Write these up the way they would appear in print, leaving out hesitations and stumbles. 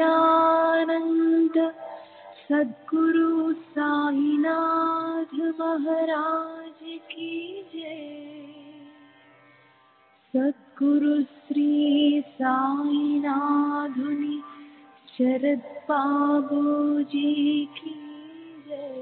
सच्चिदानंद सद्गुरु साईनाथ महाराज की जय। सद्गुरु श्री साईनाथुनि शरद बाबू जी की जय।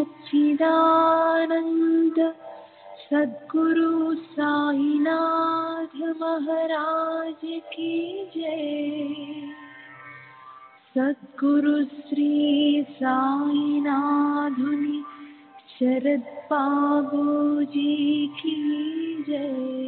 सच्चिदानंद सद्गुरु साईनाथ महाराज की जय। सद्गुरु श्री साईनाथुनि शरद बाबूजी की जय।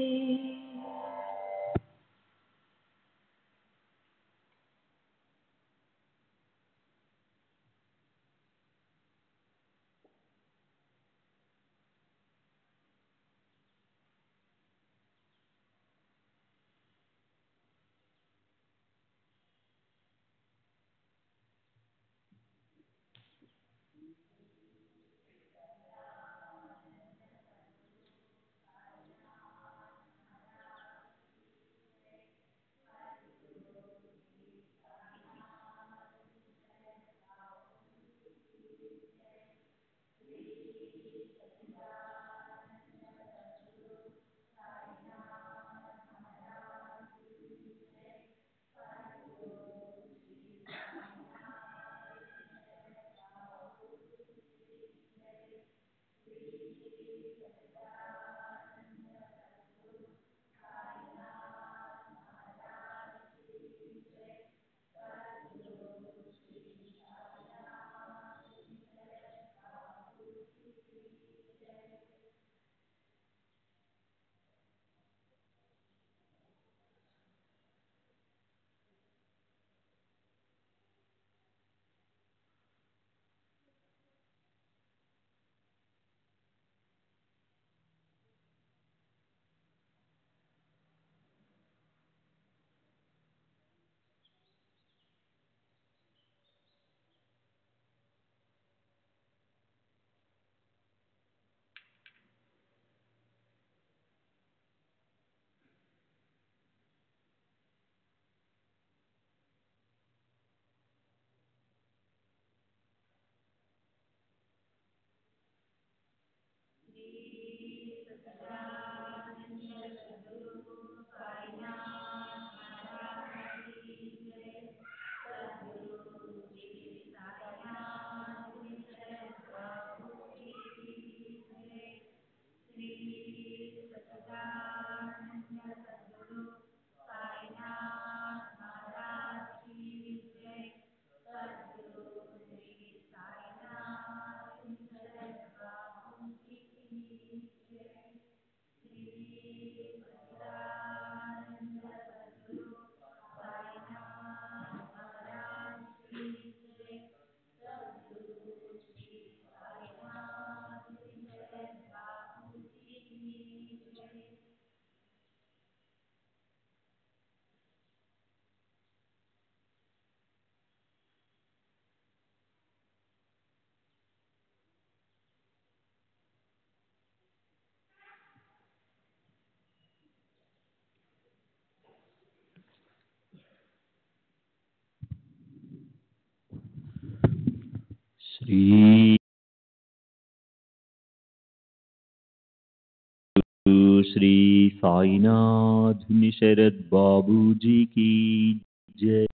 श्री साईनाथ शरद बाबूजी की जय।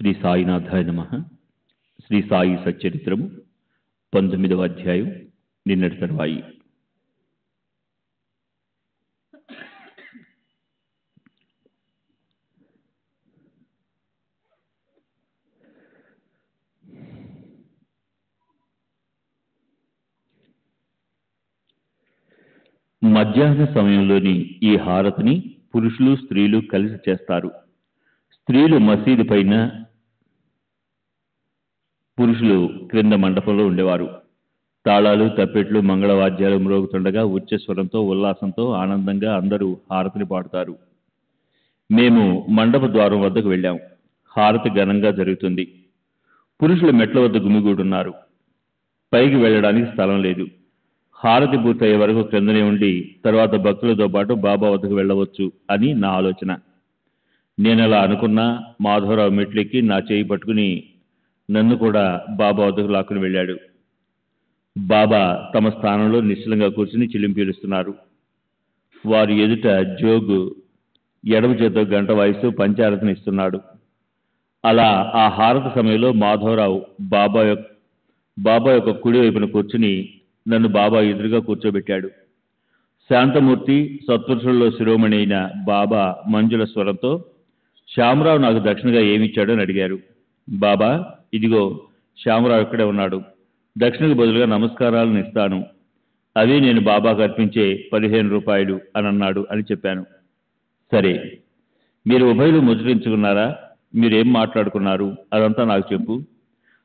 శ్రీ సాయినాథాయ నమః. శ్రీ సాయి సచ్చరిత్రము 19వ అధ్యాయం నిన్నటి తర్వాయి. మధ్యాహ్న సమయంలోని ఈ హారతిని పురుషులు స్త్రీలు కలిసి చేస్తారు. స్త్రీలు మసీదు పైన, పురుషులు క్రింద మండపంలో ఉండేవారు. తాళాలు, తప్పెట్లు, మంగళవాద్యాలు మ్రోగుతుండగా ఉచ్చస్వరంతో, ఉల్లాసంతో, ఆనందంగా అందరూ హారతిని పాడుతారు. మేము మండప ద్వారం వద్దకు వెళ్ళాం. హారతి ఘనంగా జరుగుతుంది. పురుషులు మెట్ల వద్ద గుమిగూడున్నారు. పైకి వెళ్ళడానికి స్థలం లేదు. హారతి పూర్తయ్యే వరకు క్రిందనే ఉండి తర్వాత భక్తులతో పాటు బాబా వద్దకు వెళ్ళవచ్చు అని నా ఆలోచన. నేను అలా అనుకున్నా మాధవరావు మెట్లెక్కి నా చేయి పట్టుకుని నన్ను కూడా బాబా వద్దకు లాక్కుని వెళ్ళాడు. బాబా తమ స్థానంలో నిశ్చలంగా కూర్చుని చిలింపీలుస్తున్నారు. వారి ఎదుట జోగు ఎడమ చేతో గంట వాయిస్తూ పంచారతిని ఇస్తున్నాడు. అలా ఆ హారతి సమయంలో మాధవరావు బాబా యొక్క కుడి వైపున కూర్చుని నన్ను బాబా ఎదురుగా కూర్చోబెట్టాడు. శాంతమూర్తి సత్పురుషుల్లో శిరోమణి అయిన బాబా మంజుల స్వరంతో, శ్యామరావు నాకు దక్షిణగా ఏమిచ్చాడో అని అడిగారు. బాబా, ఇదిగో శ్యామరావు ఇక్కడే ఉన్నాడు, దక్షిణకు బదులుగా నమస్కారాలను ఇస్తాను, అవి నేను బాబాకు అర్పించే 15 రూపాయలు అని అన్నాడు అని చెప్పాను. సరే, మీరు ఉభయులు ముద్రించుకున్నారా? మీరేం మాట్లాడుకున్నారు? అదంతా నాకు చెప్పు.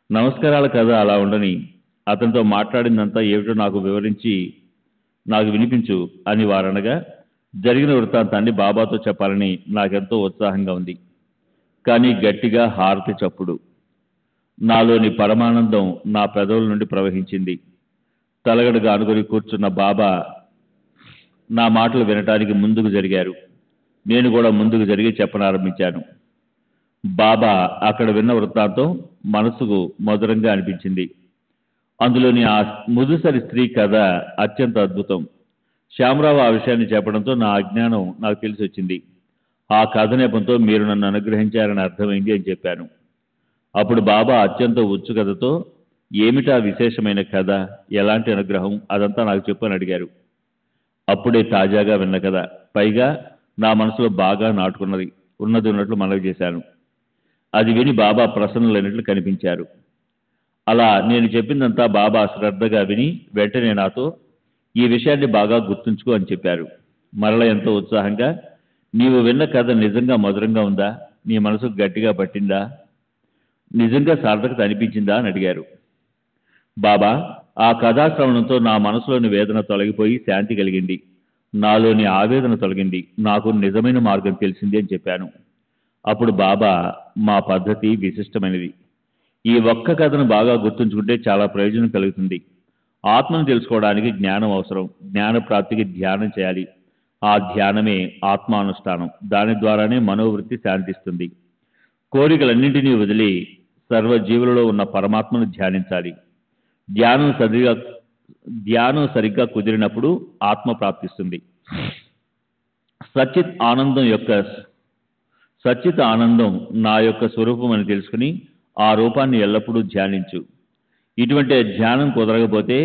నమస్కారాల కథ అలా ఉండని, అతనితో మాట్లాడిందంతా ఏమిటో నాకు వివరించి నాకు వినిపించు అని వారనగా, జరిగిన వృత్తాంతాన్ని బాబాతో చెప్పాలని నాకెంతో ఉత్సాహంగా ఉంది. కానీ గట్టిగా హారతి చప్పుడు, నాలోని పరమానందం నా పెదవుల నుండి ప్రవహించింది. తలగడగా అనుకుని కూర్చున్న బాబా నా మాటలు వినటానికి ముందుకు జరిగారు. నేను కూడా ముందుకు జరిగి చెప్పనారంభించాను. బాబా అక్కడ విన్న వృత్తాంతం మనసుకు మధురంగా అనిపించింది. అందులోని ఆ ముదుసరి స్త్రీ కథ అత్యంత అద్భుతం. శ్యామరావు ఆ విషయాన్ని చెప్పడంతో నా అజ్ఞానం నాకు తెలిసి వచ్చింది. ఆ కథ నెపంతో మీరు నన్ను అనుగ్రహించారని అర్థమైంది అని చెప్పాను. అప్పుడు బాబా అత్యంత ఉత్సుకతతో, ఏమిటా విశేషమైన కథ, ఎలాంటి అనుగ్రహం, అదంతా నాకు చెప్పని అడిగారు. అప్పుడే తాజాగా విన్న కథ, పైగా నా మనసులో బాగా నాటుకున్నది, ఉన్నది ఉన్నట్లు మనవి చేశాను. అది విని బాబా ప్రసన్నులైనట్లు కనిపించారు. అలా నేను చెప్పిందంతా బాబా శ్రద్ధగా విని వెంటనే నాతో, ఈ విషయాన్ని బాగా గుర్తుంచుకో అని చెప్పారు. మరల ఎంతో ఉత్సాహంగా, నీవు విన్న కథ నిజంగా మధురంగా ఉందా? నీ మనసుకు గట్టిగా పట్టిందా? నిజంగా సార్థకత అనిపించిందా అని అడిగారు. బాబా, ఆ కథాశ్రవణంతో నా మనసులోని వేదన తొలగిపోయి శాంతి కలిగింది, నాలోని ఆవేదన తొలగింది, నాకు నిజమైన మార్గం తెలిసింది అని చెప్పాను. అప్పుడు బాబా, మా పద్ధతి విశిష్టమైనది. ఈ ఒక్క కథను బాగా గుర్తుంచుకుంటే చాలా ప్రయోజనం కలుగుతుంది. ఆత్మను తెలుసుకోవడానికి జ్ఞానం అవసరం. జ్ఞాన ప్రాప్తికి ధ్యానం చేయాలి. ఆ ధ్యానమే ఆత్మానుష్ఠానం. దాని ద్వారానే మనోవృత్తి శాంతిస్తుంది. కోరికలన్నింటినీ వదిలి సర్వజీవులలో ఉన్న పరమాత్మను ధ్యానించాలి. ధ్యానం సరిగ్గా కుదిరినప్పుడు ఆత్మ ప్రాప్తిస్తుంది. సచ్చిత్ ఆనందం నా యొక్క స్వరూపం అని తెలుసుకుని ఆ రూపాన్ని ఎల్లప్పుడూ ధ్యానించు. ఇటువంటి ధ్యానం కుదరకపోతే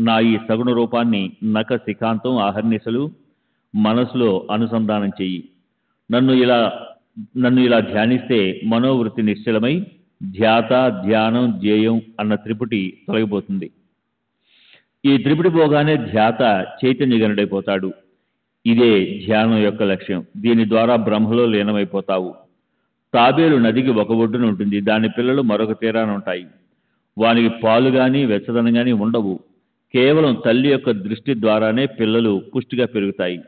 నా ఈ సగుణ రూపాన్ని నఖ శిఖాంతం అహర్నిశలు మనసులో అనుసంధానం చెయ్యి. నన్ను ఇలా ధ్యానిస్తే మనోవృత్తి నిశ్చలమై ధ్యాత, ధ్యానం, ధ్యేయం అన్న త్రిపుటి తొలగిపోతుంది. ఈ త్రిపుటి పోగానే ధ్యాత చైతన్యగనుడైపోతాడు. ఇదే ధ్యానం యొక్క లక్ష్యం. దీని ద్వారా బ్రహ్మలో లీనమైపోతావు. తాబేలు నదికి ఒక ఒడ్డున ఉంటుంది, దాని పిల్లలు మరొక తీరాన ఉంటాయి. వానికి పాలు కానీ వెచ్చదనం కానీ ఉండవు. కేవలం తల్లి యొక్క దృష్టి ద్వారానే పిల్లలు పుష్టిగా పెరుగుతాయి.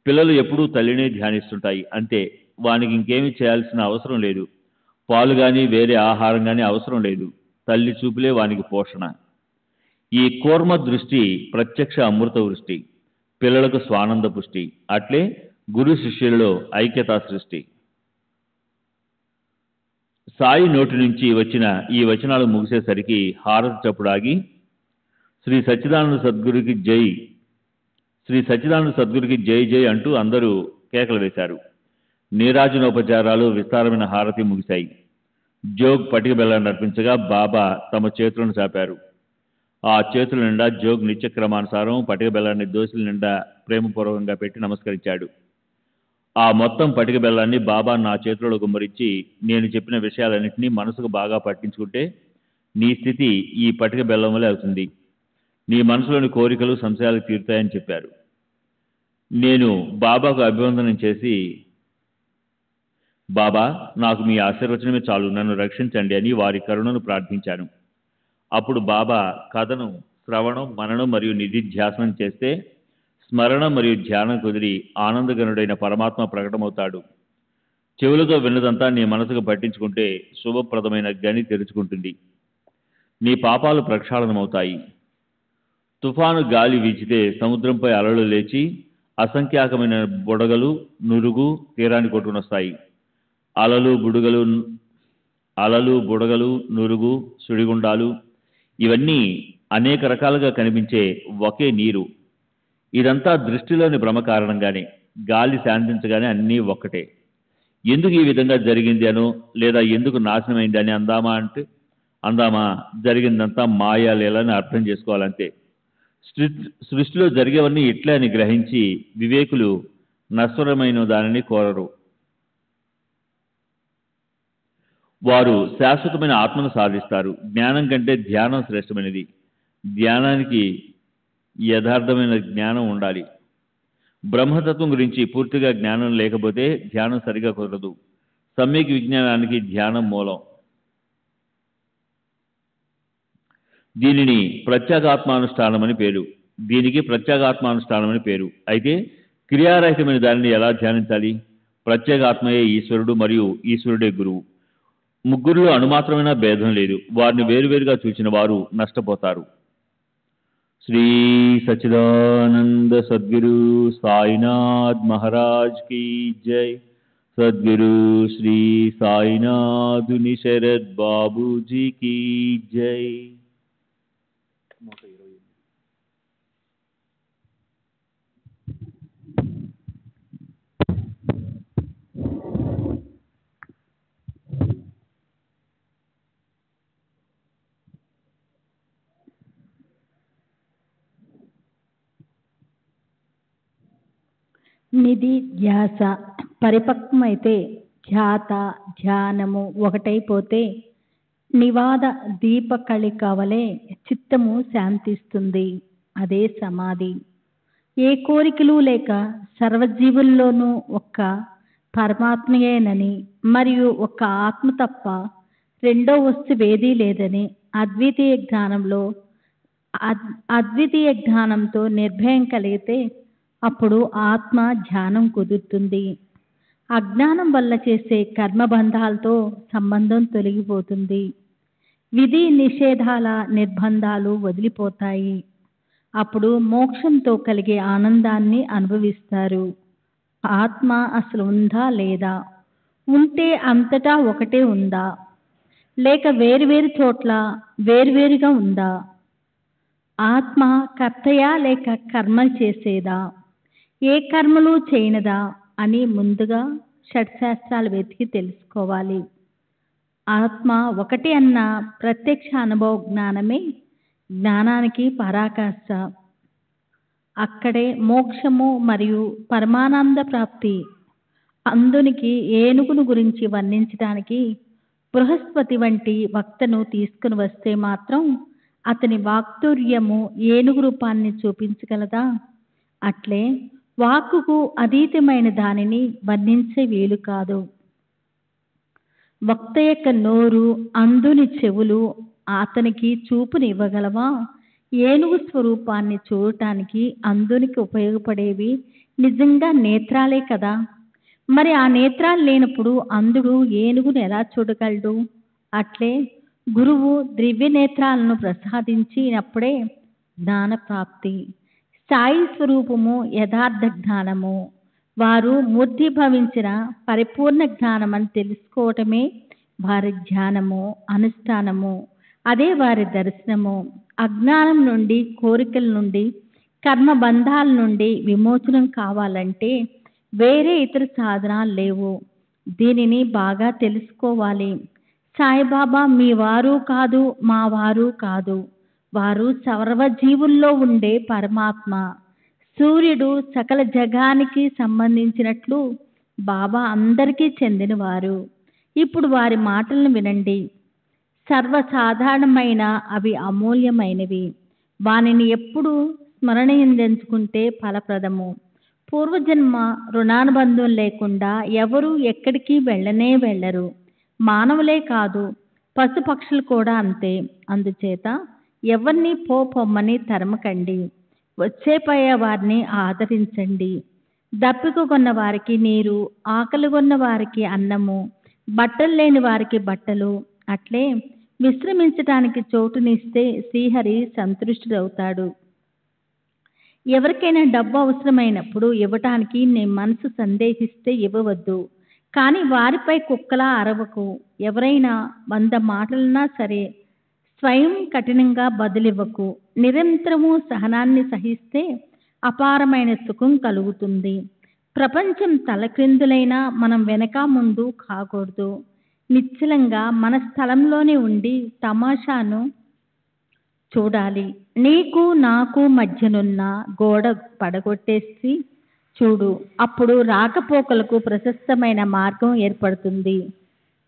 పిల్లలు ఎప్పుడూ తల్లినే ధ్యానిస్తుంటాయి, అంతే. వానికి ఇంకేమీ చేయాల్సిన అవసరం లేదు. పాలు కానీ వేరే ఆహారం కానీ అవసరం లేదు. తల్లి చూపులే వానికి పోషణ. ఈ కూర్మ దృష్టి ప్రత్యక్ష అమృత వృష్టి, పిల్లలకు స్వానంద పుష్టి. అట్లే గురు శిష్యులలో ఐక్యతా సృష్టి. సాయి నోటి నుంచి వచ్చిన ఈ వచనాలు ముగిసేసరికి హారతి చప్పుడాగి శ్రీ సచ్చిదానంద సద్గురుకి జై, శ్రీ సచ్చిదానంద సద్గురుకి జై జై అంటూ అందరూ కేకలు వేశారు. నీరాజనోపచారాలు, విస్తారమైన హారతి ముగిశాయి. జోగ్ పటిక బెల్లాన్ని అర్పించగా బాబా తమ చేతులను చాపారు. ఆ చేతుల నిండా జోగ్ నిత్యక్రమానుసారం పటిక బెల్లాన్ని దోశల నిండా ప్రేమపూర్వకంగా పెట్టి నమస్కరించాడు. ఆ మొత్తం పటిక బెల్లాన్ని బాబా నా చేతులలో గుమ్మరించి, నేను చెప్పిన విషయాలన్నింటినీ మనసుకు బాగా పట్టించుకుంటే నీ స్థితి ఈ పటిక బెల్లం వలె అవుతుంది. నీ మనసులోని కోరికలు, సంశయాలు తీరుతాయని చెప్పారు. నేను బాబాకు అభివందనం చేసి, బాబా, నాకు మీ ఆశీర్వచనమే చాలు, నన్ను రక్షించండి అని వారి కరుణను ప్రార్థించాను. అప్పుడు బాబా కథను శ్రవణం, మననం మరియు నిధిధ్యాసనం చేస్తే స్మరణ మరియు ధ్యానం కుదిరి ఆనందగనుడైన పరమాత్మ ప్రకటమవుతాడు. చెవులతో విన్నదంతా నీ మనసుకు పట్టించుకుంటే శుభప్రదమైన గని తెరుచుకుంటుంది. నీ పాపాలు ప్రక్షాళనమవుతాయి. తుఫాను గాలి వీచితే సముద్రంపై అలలు లేచి అసంఖ్యాకమైన బుడగలు, నురుగు తీరాన్ని కొట్టుకునొస్తాయి. అలలు, బుడగలు, నురుగు, సుడిగుండాలు ఇవన్నీ అనేక రకాలుగా కనిపించే ఒకే నీరు. ఇదంతా దృష్టిలోని భ్రమ కారణంగానే. గాలి శాంతించగానే అన్నీ ఒక్కటే. ఎందుకు ఈ విధంగా జరిగింది అనో లేదా ఎందుకు నాశనమైంది అని అందామా జరిగిందంతా మాయా లీలని అర్థం చేసుకోవాలంతే. సృష్టిలో జరిగేవన్నీ ఇట్లే అని గ్రహించి వివేకులు నశ్వరమైన దానిని కోరరు. వారు శాశ్వతమైన ఆత్మను సాధిస్తారు. జ్ఞానం కంటే ధ్యానం శ్రేష్టమైనది. ధ్యానానికి యథార్థమైన జ్ఞానం ఉండాలి. బ్రహ్మతత్వం గురించి పూర్తిగా జ్ఞానం లేకపోతే ధ్యానం సరిగా కుదరదు. సమ్యక్ విజ్ఞానానికి ధ్యానం మూలం. దీనికి ప్రత్యేగాత్మానుష్ఠానమని పేరు. అయితే క్రియారహితమైన దానిని ఎలా ధ్యానించాలి? ప్రత్యేగాత్మయే ఈశ్వరుడు మరియు ఈశ్వరుడే గురువు. ముగ్గురులో అణుమాత్రమైన భేదం లేదు. వారిని వేరువేరుగా చూసిన వారు నష్టపోతారు. శ్రీ సచ్చిదానంద సద్గురు సాయినాథ్ మహారాజ్ की जय. सद्गुरु श्री साईनाथुनि शरद बाबू जी की जय. నిధి ధ్యాస పరిపక్వమైతే ధ్యాత ధ్యానము ఒకటైపోతే నివాద దీపకళికవలే చిత్తము శాంతిస్తుంది. అదే సమాధి. ఏ కోరికలు లేక సర్వజీవుల్లోనూ ఒక్క పరమాత్మయేనని మరియు ఒక్క ఆత్మ తప్ప రెండో వస్తువేదీ లేదని అద్వితీయ జ్ఞానంతో నిర్భయం కలిగితే అప్పుడు ఆత్మ ధ్యానం కుదురుతుంది. అజ్ఞానం వల్ల చేసే కర్మబంధాలతో సంబంధం తొలగిపోతుంది. విధి నిషేధాల నిర్బంధాలు వదిలిపోతాయి. అప్పుడు మోక్షంతో కలిగే ఆనందాన్ని అనుభవిస్తారు. ఆత్మ అసలు ఉందా లేదా? ఉంటే అంతటా ఒకటే ఉందా? లేక వేరువేరు చోట్ల వేరువేరుగా ఉందా? ఆత్మ కర్తయా లేక కర్మలు చేసేదా? ఏ కర్మలు చేయనదా అని ముందుగా షట్శాస్త్రాలు వెతికి తెలుసుకోవాలి. ఆత్మ ఒకటి అన్న ప్రత్యక్ష అనుభవ జ్ఞానమే జ్ఞానానికి పరాకాష్ఠ. అక్కడే మోక్షము మరియు పరమానంద ప్రాప్తి. అందునికి ఏనుగును గురించి వర్ణించడానికి బృహస్పతి వంటి వక్తను తీసుకుని వస్తే మాత్రం అతని వాక్తుర్యము ఏనుగు రూపాన్ని చూపించగలదా? అట్లే వాక్కుకు అతీతమైన దానిని వర్ణించే వీలు కాదు. వక్త యొక్క నోరు, అందుని చెవులు అతనికి చూపుని ఇవ్వగలవా? ఏనుగు స్వరూపాన్ని చూడటానికి అందునికి ఉపయోగపడేవి నిజంగా నేత్రాలే కదా. మరి ఆ నేత్రాలు లేనప్పుడు అందుడు ఏనుగును ఎలా చూడగలడు? అట్లే గురువు దివ్య నేత్రాలను ప్రసాదించినప్పుడే జ్ఞానప్రాప్తి. సాయి స్వరూపము యథార్థ జ్ఞానము. వారు మూర్తిభవించిన పరిపూర్ణ జ్ఞానమని తెలుసుకోవటమే వారి ధ్యానము, అనుష్ఠానము. అదే వారి దర్శనము. అజ్ఞానం నుండి, కోరికల నుండి, కర్మబంధాల నుండి విమోచనం కావాలంటే వేరే ఇతర సాధనాలు లేవు. దీనిని బాగా తెలుసుకోవాలి. సాయిబాబా మీ వారు కాదు, మా వారు కాదు. వారు సర్వజీవుల్లో ఉండే పరమాత్మ. సూర్యుడు సకల జగానికి సంబంధించినట్లు బాబా అందరికీ చెందినవారు. ఇప్పుడు వారి మాటలను వినండి. సర్వసాధారణమైన అవి అమూల్యమైనవి. వానిని ఎప్పుడు స్మరణించుకుంటే ఫలప్రదము. పూర్వజన్మ రుణానుబంధం లేకుండా ఎవరు ఎక్కడికి వెళ్ళరు. మానవులే కాదు, పశుపక్షులు కూడా అంతే. అందుచేత ఎవరిని పొమ్మని తరమకండి. వచ్చేపోయే వారిని ఆదరించండి. దప్పికొన్న వారికి నీరు, ఆకలిగొన్న వారికి అన్నము, బట్టలు లేని వారికి బట్టలు. అట్లే విశ్రమించటానికి చోటునిస్తే శ్రీహరి సంతృష్టుడవుతాడు. ఎవరికైనా డబ్బు అవసరమైనప్పుడు ఇవ్వటానికి నీ మనసు సందేహిస్తే ఇవ్వవద్దు. కానీ వారిపై కుక్కలా అరవకు. ఎవరైనా 100 మాటలన్నా సరే స్వయం కఠినంగా బదులివ్వకు. నిరంతరము సహనాన్ని సహిస్తే అపారమైన సుఖం కలుగుతుంది. ప్రపంచం తలక్రిందులైనా మనం వెనక ముందు కాకూడదు. నిశ్చలంగా మన స్థలంలోనే ఉండి తమాషాను చూడాలి. నీకు నాకు మధ్యనున్న గోడ పడగొట్టేసి చూడు. అప్పుడు రాకపోకలకు ప్రశస్తమైన మార్గం ఏర్పడుతుంది.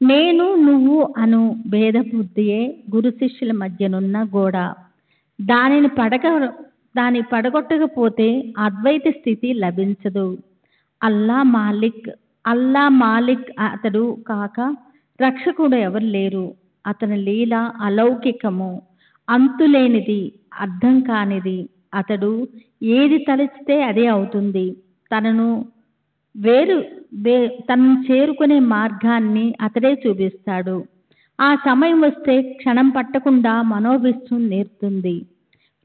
నేను నువ్వు అను భేద బుద్ధియే గురు శిష్యుల మధ్యనున్న గోడ. దాని పడగొట్టకపోతే అద్వైత స్థితి లభించదు. అల్లా మాలిక్ అతడు కాక రక్షకుడు ఎవరు లేరు. అతని లీల అలౌకికము, అంతులేనిది, అర్థం కానిది. అతడు ఏది తలచితే అదే అవుతుంది. తనను చేరుకునే మార్గాన్ని అతడే చూపిస్తాడు. ఆ సమయం వస్తే క్షణం పట్టకుండా మనోవిశ్వం నేర్తుంది.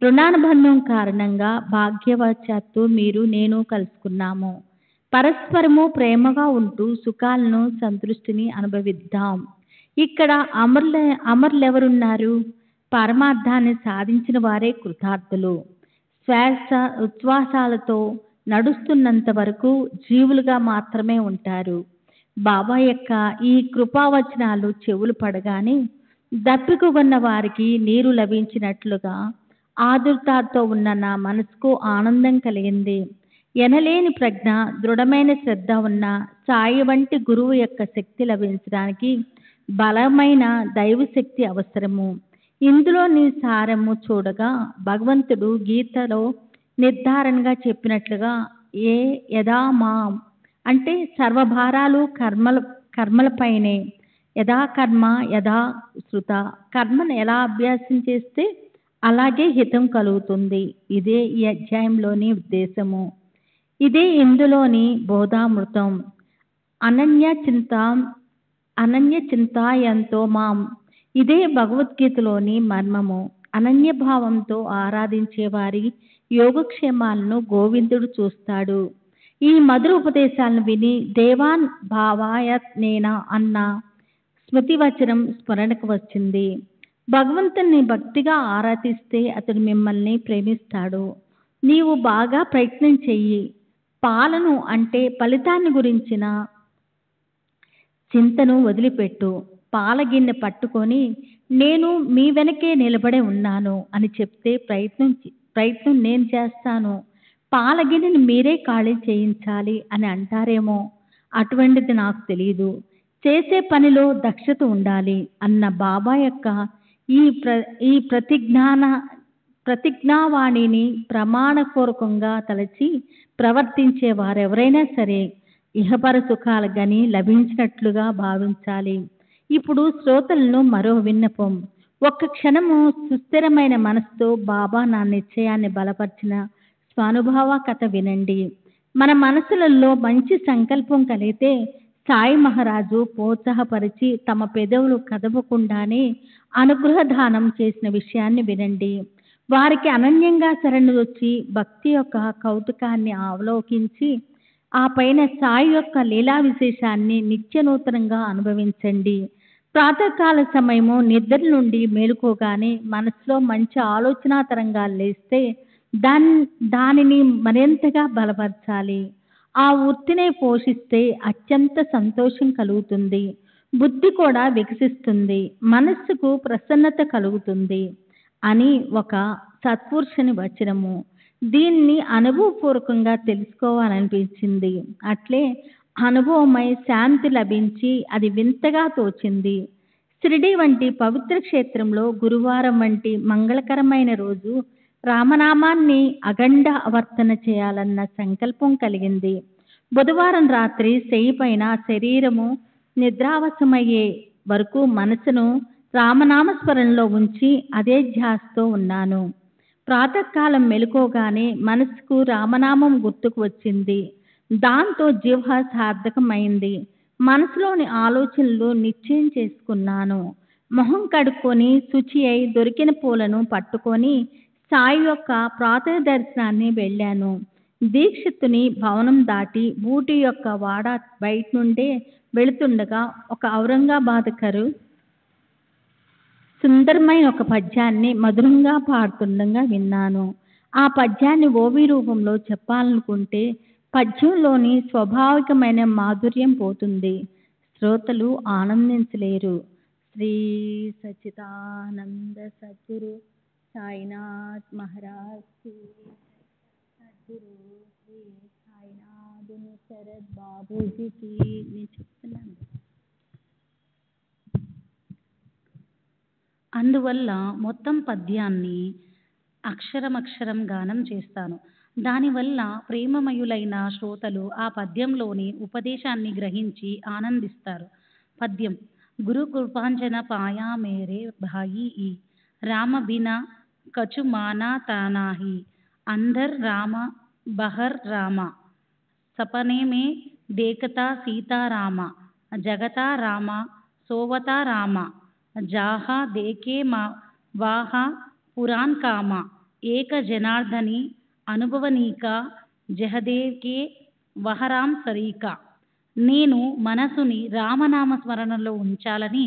రుణానుబంధం కారణంగా భాగ్యవశాత్తు మీరు నేను కలుసుకున్నాము. పరస్పరము ప్రేమగా ఉంటూ సుఖాలను సంతృష్టిని అనుభవిద్దాం. ఇక్కడ అమరులెవరున్నారు? పరమార్థాన్ని సాధించిన వారే కృతార్థులు. ఉచ్ఛ్వాసాలతో నడుస్తున్నంత వరకు జీవులుగా మాత్రమే ఉంటారు. బాబా యొక్క ఈ కృపావచనాలు చెవులు పడగానే దప్పికొన్న వారికి నీరు లభించినట్లుగా ఆదుర్తాతో ఉన్న నా మనసుకు ఆనందం కలిగింది. ఎనలేని ప్రజ్ఞ, దృఢమైన శ్రద్ధ ఉన్న సాయి వంటి గురువు యొక్క శక్తి లభించడానికి బలమైన దైవశక్తి అవసరము. ఇందులోని సారము చూడగా భగవంతుడు గీతలో నిర్ధారణగా చెప్పినట్లుగా యదా మాం అంటే సర్వభారాలు కర్మలపైనే. యథా కర్మ యథా శృత. కర్మను ఎలా అభ్యాసం చేస్తే అలాగే హితం కలుగుతుంది. ఇదే ఈ అధ్యాయంలోని ఉద్దేశము. ఇదే ఇందులోని బోధామృతం. అనన్య చింతాయంతో మాం. ఇదే భగవద్గీతలోని మర్మము. అనన్యభావంతో ఆరాధించే వారి యోగక్షేమాలను గోవిందుడు చూస్తాడు. ఈ మధుర ఉపదేశాలను విని దేవాన్ భావాయత్ నేనా అన్న స్మృతివచనం స్మరణకు వచ్చింది. భగవంతుని భక్తిగా ఆరాధిస్తే అతడు మిమ్మల్ని ప్రేమిస్తాడు. నీవు బాగా ప్రయత్నం చెయ్యి. పాలను అంటే ఫలితాన్ని గురించిన చింతను వదిలిపెట్టు. పాలగిన్నె పట్టుకొని నేను మీ వెనకే నిలబడే ఉన్నాను అని చెప్తే ప్రయత్నం నేను చేస్తాను. పాలగిన్నెని మీరే ఖాళీ చేయించాలి అని అంటారేమో. అటువంటిది నాకు తెలియదు. చేసే పనిలో దక్షత ఉండాలి అన్న బాబా యొక్క ఈ ప్రతిజ్ఞావాణిని ప్రమాణపూర్వకంగా తలచి ప్రవర్తించే వారెవరైనా సరే ఇహపర సుఖాలు గని లభించినట్లుగా భావించాలి. ఇప్పుడు శ్రోతలను మరో విన్నపం. ఒక్క క్షణము సుస్థిరమైన మనసుతో బాబా నా నిశ్చయాన్ని బలపరిచిన స్వానుభవ కథ వినండి. మన మనసులలో మంచి సంకల్పం కలిగితే సాయి మహారాజు ప్రోత్సాహపరిచి తమ పెదవులు కదపకుండానే అనుగ్రహదానం చేసిన విషయాన్ని వినండి. వారికి అనన్యంగా శరణు వచ్చి భక్తి యొక్క కౌతుకాన్ని అవలోకించి ఆ పైన సాయి యొక్క లీలా విశేషాన్ని నిత్యనూతనంగా అనుభవించండి. ప్రాతకాల సమయము నిద్ర నుండి మేలుకోగానే మనసులో మంచి ఆలోచన తరంగాలు లేస్తే దానిని మరింతగా బలపరచాలి. ఆ వృత్తినే పోషిస్తే అత్యంత సంతోషం కలుగుతుంది. బుద్ధి కూడా వికసిస్తుంది. మనస్సుకు ప్రసన్నత కలుగుతుంది అని ఒక సత్పురుషుని వచనము. దీన్ని అనుభవపూర్వకంగా తెలుసుకోవాలనిపించింది. అట్లే అనుభవమై శాంతి లభించి అది వింతగా తోచింది. షిరిడి వంటి పవిత్ర క్షేత్రంలో గురువారం వంటి మంగళకరమైన రోజు రామనామాన్ని అఖండ ఆవర్తన చేయాలన్న సంకల్పం కలిగింది. బుధవారం రాత్రి శయ్య పైన శరీరము నిద్రావసమయ్యే వరకు మనసును రామనామస్మరణలో ఉంచి అదే ధ్యాసతో ఉన్నాను. ప్రాతకాలం మెలుకోగానే మనసుకు రామనామం గుర్తుకు వచ్చింది. దాంతో జిహ్వ సార్థకమైంది. మనసులోని ఆలోచనలు నిశ్చయం చేసుకున్నాను. మొహం కడుక్కొని శుచి అయి దొరికిన పూలను పట్టుకొని సాయి యొక్క ప్రాతः దర్శనాన్ని వెళ్ళాను. దీక్షితుని భవనం దాటి ఊటీ యొక్క వాడ బయట నుండే వెళుతుండగా ఒక ఔరంగాబాద్కరు సుందరమైన ఒక పద్యాన్ని మధురంగా పాడుతుండగా విన్నాను. ఆ పద్యాన్ని ఓవి రూపంలో చెప్పాలనుకుంటే పద్యంలోని స్వాభావికమైన మాధుర్యం పోతుంది. శ్రోతలు ఆనందించలేరు. శ్రీ సచ్చిదానంద సద్గురు సాయినాథ్ మహారాజ్ కి సద్గురు శ్రీ సాయినాథుని శరత్ బాబూజీకి నేను చెప్తున్నాను. అందువల్ల మొత్తం పద్యాన్ని అక్షరమక్షరం గానం చేస్తాను. దానివల్ల ప్రేమమయులైన శ్రోతలు ఆ పద్యంలోని ఉపదేశాన్ని గ్రహించి ఆనందిస్తారు. పద్యం. గురు కృపాంజన పాయా మేరే భాయి ఈ రామ బినా కచు మానా తానాహి अंदर राम बहर राम सपने में देखता सीता राम जगता राम सोवता राम जाहा देखे वाहा पुराण काम एक जनार्दनी అనుభవనీక జహదేవ్కే వహరాం సరీక. నేను మనసుని రామనామ స్మరణలో ఉంచాలని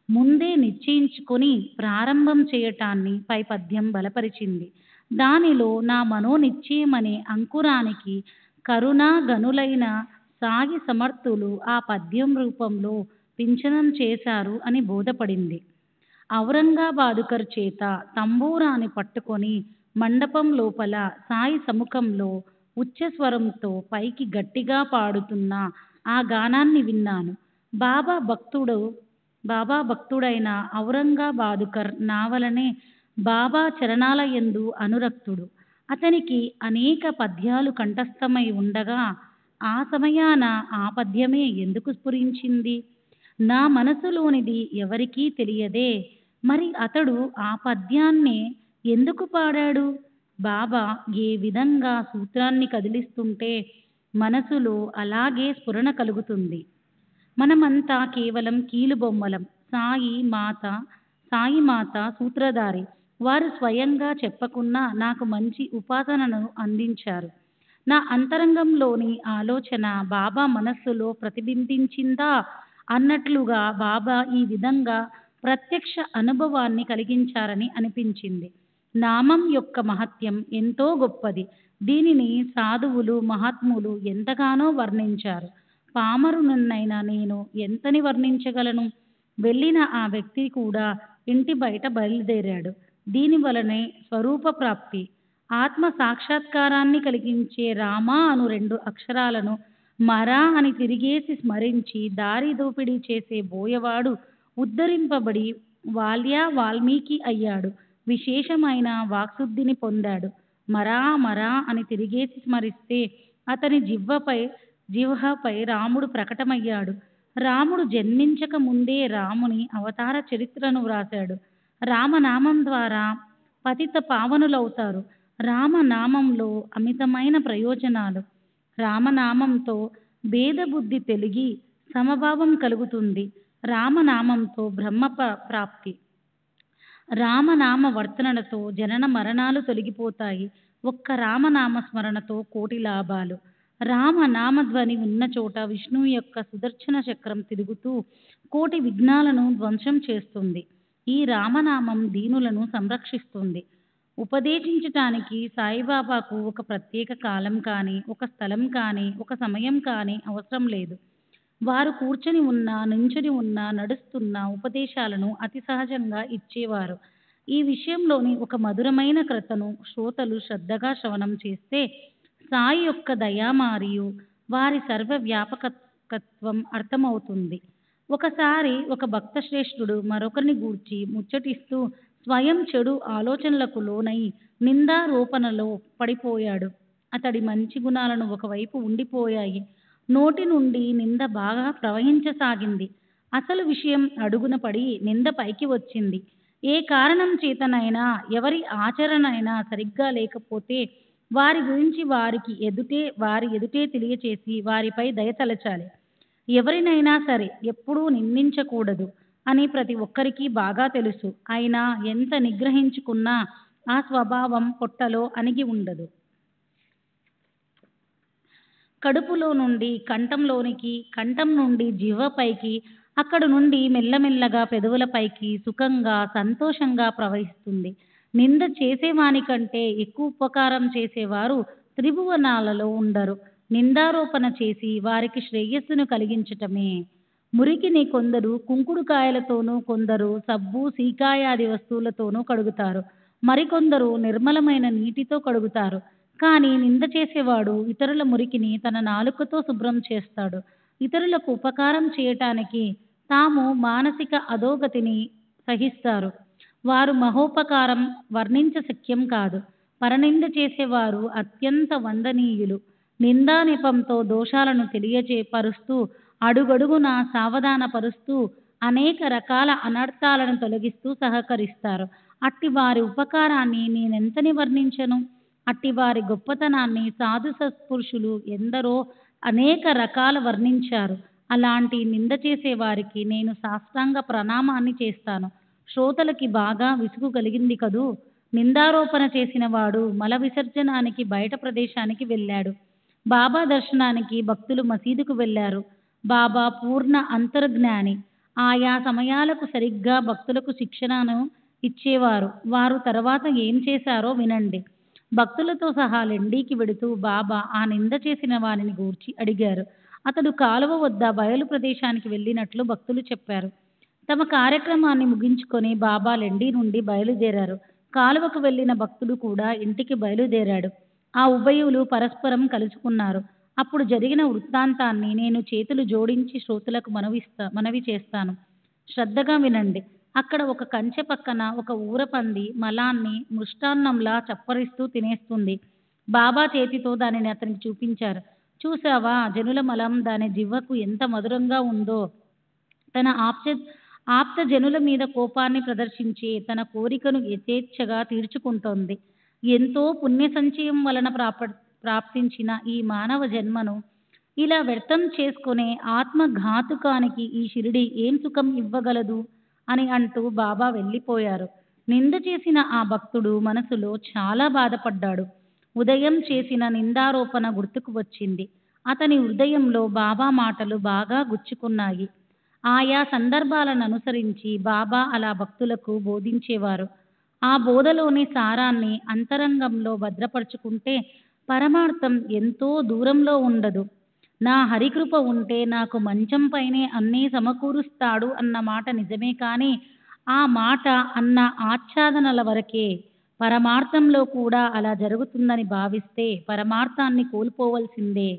ముందే నిశ్చయించుకొని ప్రారంభం చేయటాన్ని పై పద్యం బలపరిచింది. దానిలో నా మనోనిశ్చయమనే అంకురానికి కరుణా గనులైన సాయి సమర్థులు ఆ పద్యం రూపంలో పింఛనం చేశారు అని బోధపడింది. ఔరంగాబాదుకర్ చేత తంబూరాని పట్టుకొని మండపం లోపల సాయి సముఖంలో ఉచ్చస్వరంతో పైకి గట్టిగా పాడుతున్న ఆ గానాన్ని విన్నాను. బాబా భక్తుడైన ఔరంగాబాదుకర్ నా వలనే బాబా చరణాలయందు అనురక్తుడు. అతనికి అనేక పద్యాలు కంఠస్థమై ఉండగా ఆ సమయాన ఆ పద్యమే ఎందుకు స్ఫురించింది? నా మనసులోనిది ఎవరికీ తెలియదే. మరి అతడు ఆ పద్యాన్నే ఎందుకు పాడాడు? బాబా ఏ విధంగా సూత్రాన్ని కదిలిస్తుంటే మనసులో అలాగే స్ఫురణ కలుగుతుంది. మనమంతా కేవలం కీలుబొమ్మలం. సాయి మాత సూత్రధారి. వారు స్వయంగా చెప్పకున్నా నాకు మంచి ఉపాసనను అందించారు. నా అంతరంగంలోని ఆలోచన బాబా మనస్సులో ప్రతిబింబించిందా అన్నట్లుగా బాబా ఈ విధంగా ప్రత్యక్ష అనుభవాన్ని కలిగించారని అనిపించింది. నామం యొక్క మహత్యం ఎంతో గొప్పది. దీనిని సాధువులు మహాత్ములు ఎంతగానో వర్ణించారు. పామరునైనా నేను ఎంతని వర్ణించగలను? వెళ్ళిన ఆ వ్యక్తి కూడా ఇంటి బయట బయలుదేరాడు. దీనివలనే స్వరూప ప్రాప్తి, ఆత్మ సాక్షాత్కారాన్ని కలిగించే రామా అను 2 అక్షరాలను మరా అని తిరిగేసి స్మరించి దారి దోపిడీ చేసే బోయవాడు ఉద్ధరింపబడి వాల్మీకి అయ్యాడు. విశేషమైన వాక్శుద్ధిని పొందాడు. మరా అని తిరిగేసి స్మరిస్తే అతని జిహ్వపై రాముడు ప్రకటమయ్యాడు. రాముడు జన్మించక ముందే రాముని అవతార చరిత్రను వ్రాశాడు. రామనామం ద్వారా పతిత పావనులవుతారు. రామనామంలో అమితమైన ప్రయోజనాలు. రామనామంతో భేదబుద్ధి తొలగి సమభావం కలుగుతుంది. రామనామంతో బ్రహ్మ ప్రాప్తి. రామనామ వర్తనతో జనన మరణాలు తొలగిపోతాయి. ఒక్క రామనామ స్మరణతో కోటి లాభాలు. రామనామధ్వని ఉన్న చోట విష్ణువు యొక్క సుదర్శన చక్రం తిరుగుతూ కోటి విఘ్నాలను ధ్వంసం చేస్తుంది. ఈ రామనామం దీనులను సంరక్షిస్తుంది. ఉపదేశించటానికి సాయిబాబాకు ఒక ప్రత్యేక కాలం కానీ, ఒక స్థలం కానీ, ఒక సమయం కానీ అవసరం లేదు. వారు కూర్చొని ఉన్నా, నుంచుని ఉన్నా, నడుస్తున్న ఉపదేశాలను అతి సహజంగా ఇచ్చేవారు. ఈ విషయంలోని ఒక మధురమైన కథను శ్రోతలు శ్రద్ధగా శ్రవణం చేస్తే సాయి యొక్క దయ మరియు వారి సర్వవ్యాపకత్వం అర్థమవుతుంది. ఒకసారి ఒక భక్త శ్రేష్ఠుడు మరొకరిని గూర్చి ముచ్చటిస్తూ స్వయం చెడు ఆలోచనలకు లోనై నిందారోపణలో పడిపోయాడు. అతడి మంచి గుణాలను ఒకవైపు ఉండిపోయాయి. నోటి నుండి నింద బాగా ప్రవహించసాగింది. అసలు విషయం అడుగున పడి నింద పైకి వచ్చింది. ఏ కారణం చేతనైనా ఎవరి ఆచరణ అయినా సరిగ్గా లేకపోతే వారి గురించి వారి ఎదుటే తెలియచేసి వారిపై దయతలచాలి. ఎవరినైనా సరే ఎప్పుడూ నిందించకూడదు అని ప్రతి ఒక్కరికి బాగా తెలుసు. అయినా ఎంత నిగ్రహించుకున్నా ఆ స్వభావం పొట్టలో అణిగి ఉండదు. కడుపులో నుండి కంఠంలోనికి, కంఠం నుండి జిహ్వపైకి, అక్కడ నుండి మెల్లమెల్లగా పెదవులపైకి సుఖంగా సంతోషంగా ప్రవహిస్తుంది. నింద చేసేవాని కంటే ఎక్కువ ఉపకారం చేసేవారు త్రిభువనాలలో ఉండరు. నిందారోపణ చేసి వారికి శ్రేయస్సును కలిగించటమే. మురికిని కొందరు కుంకుడుకాయలతోనూ, కొందరు సబ్బు సీకాయాది వస్తువులతోనూ కడుగుతారు, మరికొందరు నిర్మలమైన నీటితో కడుగుతారు. కానీ నింద చేసేవాడు ఇతరుల మురికిని తన నాలుకతో శుభ్రం చేస్తాడు. ఇతరులకు ఉపకారం చేయటానికి తాము మానసిక అధోగతిని సహిస్తారు. వారు మహోపకారం వర్ణించశక్యం కాదు. పరనింద చేసేవారు అత్యంత వందనీయులు. నిందా నెపంతో దోషాలను తెలియజేపరుస్తూ, అడుగడుగునా సావధానపరుస్తూ, అనేక రకాల అనర్థాలను తొలగిస్తూ సహకరిస్తారు. అట్టి వారి ఉపకారాన్ని నేనెంతని వర్ణించను? అట్టి వారి గొప్పతనాన్ని సాధు సత్పురుషులు ఎందరో అనేక రకాల వర్ణించారు. అలాంటి నింద చేసే వారికి నేను సాష్టాంగ ప్రణామాన్ని చేస్తాను. శ్రోతలకి బాగా విసుగు కలిగింది కదూ. నిందారోపణ చేసిన వాడు మల విసర్జనానికి బయట ప్రదేశానికి వెళ్ళాడు. బాబా దర్శనానికి భక్తులు మసీదుకు వెళ్ళారు. బాబా పూర్ణ అంతర్జ్ఞాని. ఆయా సమయాలకు సరిగ్గా భక్తులకు శిక్షణను ఇచ్చేవారు. వారు తర్వాత ఏం చేశారో వినండి. భక్తులతో సహా లెండీకి వెడుతూ బాబా ఆ నింద చేసిన వారిని గూర్చి అడిగారు. అతడు కాలువ వద్ద బయలు ప్రదేశానికి వెళ్ళినట్లు భక్తులు చెప్పారు. తమ కార్యక్రమాన్ని ముగించుకొని బాబా లెండి నుండి బయలుదేరారు. కాలువకు వెళ్ళిన భక్తుడు కూడా ఇంటికి బయలుదేరాడు. ఆ ఉభయులు పరస్పరం కలుసుకున్నారు. అప్పుడు జరిగిన వృత్తాంతాన్ని నేను చేతులు జోడించి శ్రోతలకు మనవి చేస్తాను. శ్రద్ధగా వినండి. అక్కడ ఒక కంచె పక్కన ఒక ఊరపంది మలాన్ని మృష్టాన్నంలా చప్పరిస్తూ తినేస్తుంది. బాబా చేతితో దానిని అతనికి చూపించారు. చూసావా, జనుల మలం దాని జివ్వకు ఎంత మధురంగా ఉందో. తన ఆప్త జనుల మీద కోపాన్ని ప్రదర్శించి తన కోరికను యథేచ్ఛగా తీర్చుకుంటోంది. ఎంతో పుణ్య సంచయం వలన ప్రాప్తించిన ఈ మానవ జన్మను ఇలా వ్యర్థం చేసుకునే ఆత్మఘాతుకానికి ఈ షిరిడి ఏం సుఖం ఇవ్వగలదు అని అంటూ బాబా వెళ్ళిపోయారు. నింద చేసిన ఆ భక్తుడు మనసులో చాలా బాధపడ్డాడు. ఉదయం చేసిన నిందారోపణ గుర్తుకు వచ్చింది. అతని హృదయంలో బాబా మాటలు బాగా గుచ్చుకున్నాయి. ఆయా సందర్భాలను అనుసరించి బాబా అలా భక్తులకు బోధించేవారు. ఆ బోధలోని సారాన్ని అంతరంగంలో భద్రపరుచుకుంటే పరమార్థం ఎంతో దూరంలో ఉండదు. నా హరికృప ఉంటే నాకు మంచం పైనే అన్నీ సమకూరుస్తాడు అన్న మాట నిజమే, కానీ ఆ మాట అన్న ఆచ్ఛాదనల వరకే. పరమార్థంలో కూడా అలా జరుగుతుందని భావిస్తే పరమార్థాన్ని కోల్పోవలసిందే.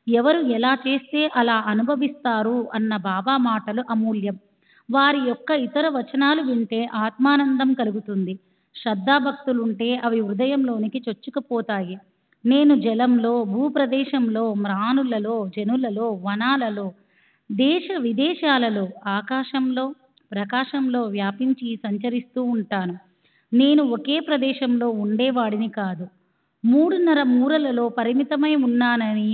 ఎవరు ఎలా చేస్తే అలా అనుభవిస్తారు అన్న బాబా మాటలు అమూల్యం. వారి యొక్క ఇతర వచనాలు వింటే ఆత్మానందం కలుగుతుంది. శ్రద్ధాభక్తులుంటే అవి హృదయంలోనికి చొచ్చుకుపోతాయి. నేను జలంలో, భూప్రదేశంలో, మ్రానులలో, జనులలో, వనాలలో, దేశ విదేశాలలో, ఆకాశంలో, ప్రకాశంలో వ్యాపించి సంచరిస్తూ ఉంటాను. నేను ఒకే ప్రదేశంలో ఉండేవాడిని కాదు. 3.5 మూరలలో పరిమితమై ఉన్నానని,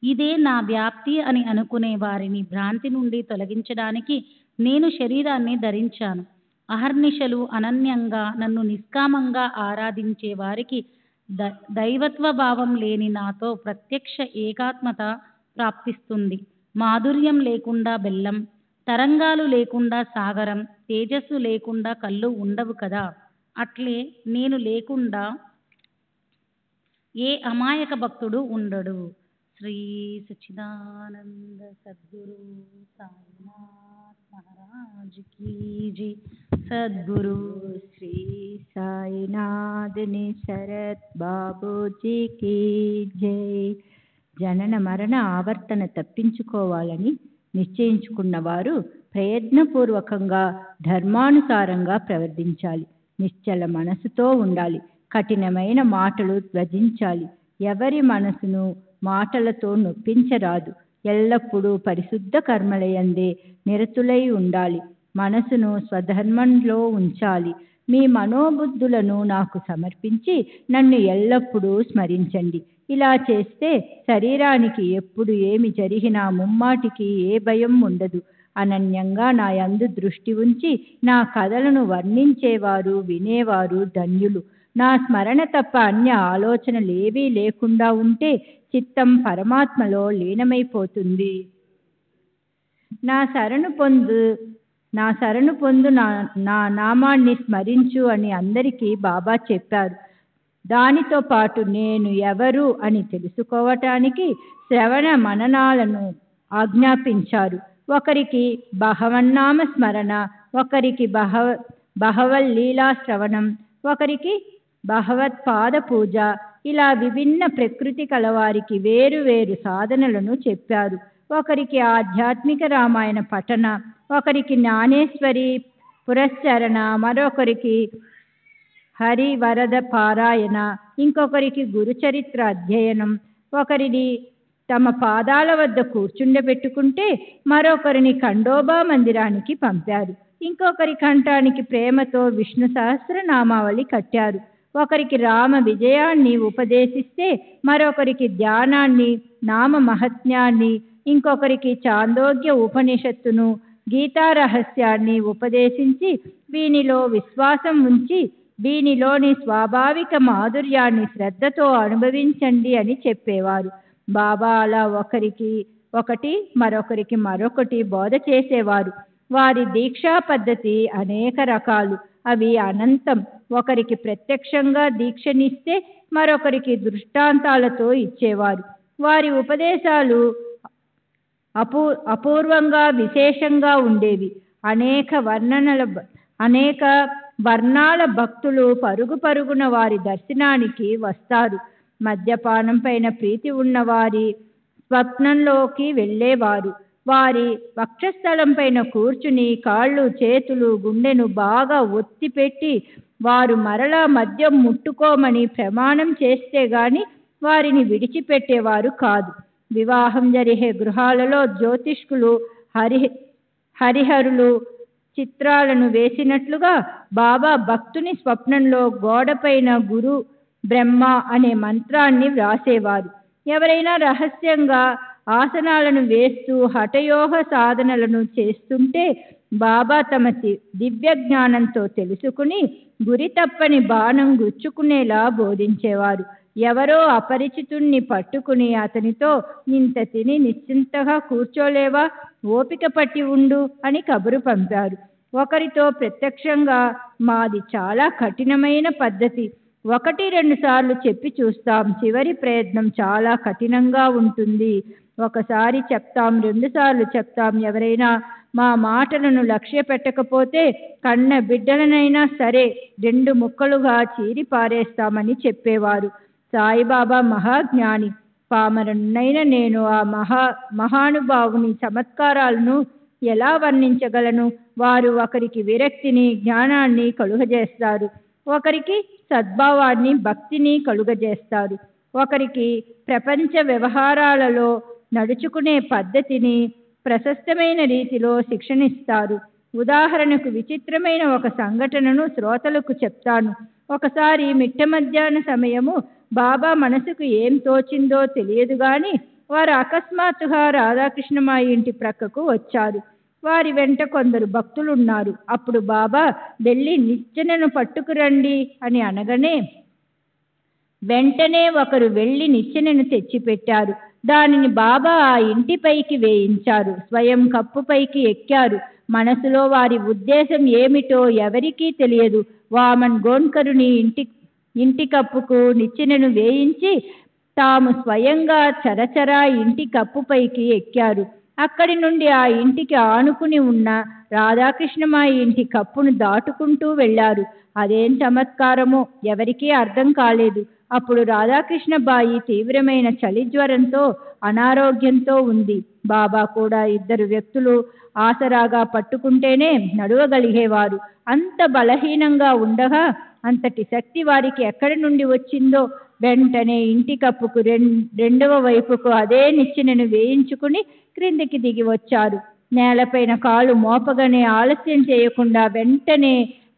ఇదే నా వ్యాప్తి అని అనుకునే వారిని భ్రాంతి నుండి తొలగించడానికి నేను శరీరాన్ని ధరించాను. అహర్నిశలు అనన్యంగా నన్ను నిష్కామంగా ఆరాధించే వారికి దైవత్వ భావం లేని నాతో ప్రత్యక్ష ఏకాత్మత ప్రాప్తిస్తుంది. మాధుర్యం లేకుండా బెల్లం, తరంగాలు లేకుండా సాగరం, తేజస్సు లేకుండా కళ్ళు ఉండవు కదా. అట్లే నేను లేకుండా ఏ అమాయక భక్తుడు ఉండడు. శ్రీ సచ్చిదానంద సద్గురు సాయినాథ్ మహారాజ్ కీ జై. సద్గురు శ్రీ సాయినాథుని శరత్ బాబూజీకి జై. జనన మరణ ఆవర్తన తప్పించుకోవాలని నిశ్చయించుకున్న వారు ప్రయత్నపూర్వకంగా ధర్మానుసారంగా ప్రవర్తించాలి. నిశ్చల మనసుతో ఉండాలి. కఠినమైన మాటలు త్యజించాలి. ఎవరి మనసును మాటలతో నొప్పించరాదు. ఎల్లప్పుడూ పరిశుద్ధ కర్మలయందే నిరతులై ఉండాలి. మనసును స్వధర్మంలో ఉంచాలి. మీ మనోబుద్ధులను నాకు సమర్పించి నన్ను ఎల్లప్పుడూ స్మరించండి. ఇలా చేస్తే శరీరానికి ఎప్పుడు ఏమి జరిగినా ముమ్మాటికి ఏ భయం ఉండదు. అనన్యంగా నా యందు దృష్టి ఉంచి నా కథలను వర్ణించేవారు, వినేవారు ధన్యులు. నా స్మరణ తప్ప అన్య ఆలోచనలేవీ లేకుండా ఉంటే చిత్తం పరమాత్మలో లీనమైపోతుంది. నా శరణు పొందు నా నామాన్ని స్మరించు అని అందరికీ బాబా చెప్పారు. దానితో పాటు నేను ఎవరు అని తెలుసుకోవటానికి శ్రవణ మననాలను ఆజ్ఞాపించారు. ఒకరికి భగవన్నామ స్మరణ, ఒకరికి భగవల్లీలా శ్రవణం, ఒకరికి భగవత్పాద పూజ, ఇలా విభిన్న ప్రకృతి కలవారికి వేరు వేరు సాధనలను చెప్పారు. ఒకరికి ఆధ్యాత్మిక రామాయణ పఠన, ఒకరికి జ్ఞానేశ్వరి పురస్చరణ, మరొకరికి హరివరద పారాయణ, ఇంకొకరికి గురుచరిత్ర అధ్యయనం, ఒకరిని తమ పాదాల వద్ద కూర్చుండబెట్టుకుంటే మరొకరిని ఖండోబా మందిరానికి పంపారు. ఇంకొకరి కంఠానికి ప్రేమతో విష్ణు సహస్రనామావళి కట్టారు. ఒకరికి రామ విజయాన్ని ఉపదేశిస్తే మరొకరికి ధ్యానాన్ని, నామ మహత్యాన్ని, ఇంకొకరికి చాందోగ్య ఉపనిషత్తును, గీతా రహస్యాన్ని ఉపదేశించి వీనిలో విశ్వాసం ఉంచి దీనిలోని స్వాభావిక మాధుర్యాన్ని శ్రద్ధతో అనుభవించండి అని చెప్పేవారు. బాబా అలా ఒకరికి ఒకటి మరొకరికి మరొకటి బోధ చేసేవారు. వారి దీక్షా పద్ధతి అనేక రకాలు, అవి అనంతం. ఒకరికి ప్రత్యక్షంగా దీక్షనిస్తే మరొకరికి దృష్టాంతాలతో ఇచ్చేవారు. వారి ఉపదేశాలు అపూర్వంగా విశేషంగా ఉండేవి. అనేక వర్ణాల భక్తులు పరుగు పరుగున వారి దర్శనానికి వస్తారు. మద్యపానం పైన ప్రీతి ఉన్నవారి స్వప్నంలోకి వెళ్ళేవారు. వారి వక్షస్థలం పైన కూర్చుని కాళ్ళు చేతులు గుండెను బాగా ఒత్తిపెట్టి వారు మరలా మద్యం ముట్టుకోమని ప్రమాణం చేస్తే గాని వారిని విడిచిపెట్టేవారు కాదు. వివాహం జరిగే గృహాలలో జ్యోతిష్కులు హరిహరులు చిత్రాలను వేసినట్లుగా బాబా భక్తుని స్వప్నంలో గోడపైన గురు బ్రహ్మ అనే మంత్రాన్ని వ్రాసేవారు. ఎవరైనా రహస్యంగా ఆసనాలను వేస్తూ హఠయోగ సాధనలను చేస్తుంటే బాబా తమ దివ్య జ్ఞానంతో తెలుసుకుని గురి తప్పని బాణం గుచ్చుకునేలా బోధించేవారు. ఎవరో అపరిచితుణ్ణి పట్టుకుని అతనితో ఇంత తిని నిశ్చింతగా కూర్చోలేవా, ఓపిక పట్టి ఉండు అని కబురు పంపారు. ఒకరితో ప్రత్యక్షంగా మాది చాలా కఠినమైన పద్ధతి, 1-2 సార్లు చెప్పి చూస్తాం, చివరి ప్రయత్నం చాలా కఠినంగా ఉంటుంది. ఒకసారి చెప్తాం, 2 సార్లు చెప్తాం, ఎవరైనా మా మాటలను లక్ష్య పెట్టకపోతే కన్న బిడ్డలనైనా సరే 2 ముక్కలుగా చీరి పారేస్తామని చెప్పేవారు. సాయిబాబా మహాజ్ఞాని. పామరునైన నేను ఆ మహానుభావుని చమత్కారాలను ఎలా వర్ణించగలను? వారు ఒకరికి విరక్తిని, జ్ఞానాన్ని కలుగజేస్తారు, ఒకరికి సద్భావాన్ని, భక్తిని కలుగజేస్తారు, ఒకరికి ప్రపంచ వ్యవహారాలలో నడుచుకునే పద్ధతిని ప్రశస్తమైన రీతిలో శిక్షణిస్తారు. ఉదాహరణకు విచిత్రమైన ఒక సంఘటనను శ్రోతలకు చెప్తాను. ఒకసారి మిట్ట మధ్యాహ్న సమయము బాబా మనసుకు ఏం తోచిందో తెలియదు గాని వారు అకస్మాత్తుగా రాధాకృష్ణమాయి ఇంటి ప్రక్కకు వచ్చారు. వారి వెంట కొందరు భక్తులున్నారు. అప్పుడు బాబా వెళ్ళి నిచ్చెనను పట్టుకురండి అని అనగానే వెంటనే ఒకరు వెళ్ళి నిచ్చెనను తెచ్చిపెట్టారు. దానిని బాబా ఆ ఇంటిపైకి వేయించారు. స్వయం కప్పుపైకి ఎక్కారు. మనసులో వారి ఉద్దేశం ఏమిటో ఎవరికీ తెలియదు. వామన్ గోన్కరుని ఇంటి కప్పుకు నిచ్చెనను వేయించి తాము స్వయంగా చరచరా ఇంటి కప్పుపైకి ఎక్కారు. అక్కడి నుండి ఆ ఇంటికి ఆనుకుని ఉన్న రాధాకృష్ణమాయి ఇంటి కప్పును దాటుకుంటూ వెళ్ళారు. అదేం చమత్కారమో ఎవరికీ అర్థం కాలేదు. అప్పుడు రాధాకృష్ణబాయి తీవ్రమైన చలి జ్వరంతో అనారోగ్యంతో ఉంది. బాబా కూడా 2 వ్యక్తులు ఆసరాగా పట్టుకుంటేనే నడవగలిగేవారు. అంత బలహీనంగా ఉండగా అంతటి శక్తి వారికి ఎక్కడి నుండి వచ్చిందో వెంటనే ఇంటి కప్పుకు రెండవ వైపుకు అదే నిచ్చెనను వేయించుకుని క్రిందికి దిగి వచ్చారు. నేలపైన కాలు మోపగానే ఆలస్యం చేయకుండా వెంటనే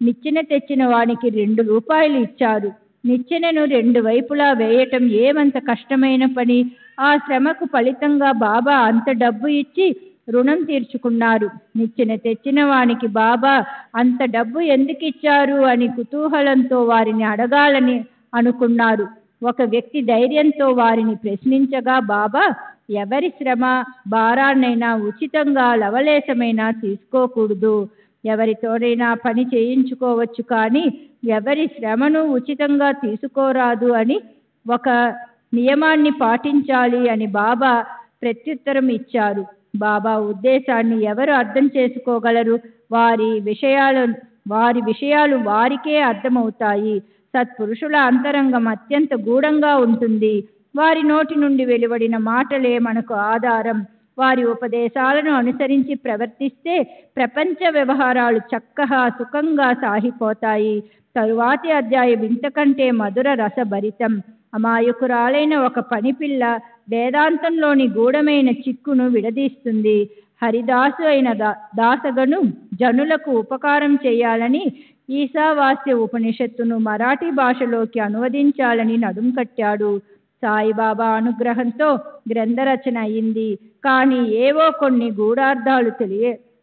నిచ్చెన తెచ్చిన వానికి 2 రూపాయలు ఇచ్చారు. నిచ్చెనను 2 వైపులా వేయటం ఏమంత కష్టమైన పని? ఆ శ్రమకు ఫలితంగా బాబా అంత డబ్బు ఇచ్చి రుణం తీర్చుకున్నారు. నిచ్చెన తెచ్చిన వానికి బాబా అంత డబ్బు ఎందుకు ఇచ్చారు అని కుతూహలంతో వారిని అడగాలని అనుకున్నారు. ఒక వ్యక్తి ధైర్యంతో వారిని ప్రశ్నించగా బాబా ఎవరి శ్రమ భారాన్నైనా ఉచితంగా లవలేశమైనా తీసుకోకూడదు. ఎవరితోడైనా పని చేయించుకోవచ్చు, కానీ ఎవరి శ్రమను ఉచితంగా తీసుకోరాదు అని ఒక నియమాన్ని పాటించాలి అని బాబా ప్రత్యుత్తరం ఇచ్చారు. బాబా ఉద్దేశాన్ని ఎవరు అర్థం చేసుకోగలరు? వారి విషయాలు వారికే అర్థమవుతాయి. సత్పురుషుల అంతరంగం అత్యంత గూఢంగా ఉంటుంది. వారి నోటి నుండి వెలువడిన మాటలే మనకు ఆధారం. వారి ఉపదేశాలను అనుసరించి ప్రవర్తిస్తే ప్రపంచ వ్యవహారాలు చక్కగా సుఖంగా సాగిపోతాయి. తరువాతి అధ్యాయం ఇంతకంటే మధుర రసభరితం. అమాయకురాలైన ఒక పనిపిల్ల వేదాంతంలోని గూఢమైన చిక్కును విడదీస్తుంది. హరిదాసు అయిన దాసగను జనులకు ఉపకారం చేయాలని ఈశావాస్య ఉపనిషత్తును మరాఠీ భాషలోకి అనువదించాలని నడుం కట్టాడు. సాయిబాబా అనుగ్రహంతో గ్రంథరచన అయింది. కానీ ఏవో కొన్ని గూఢార్థాలు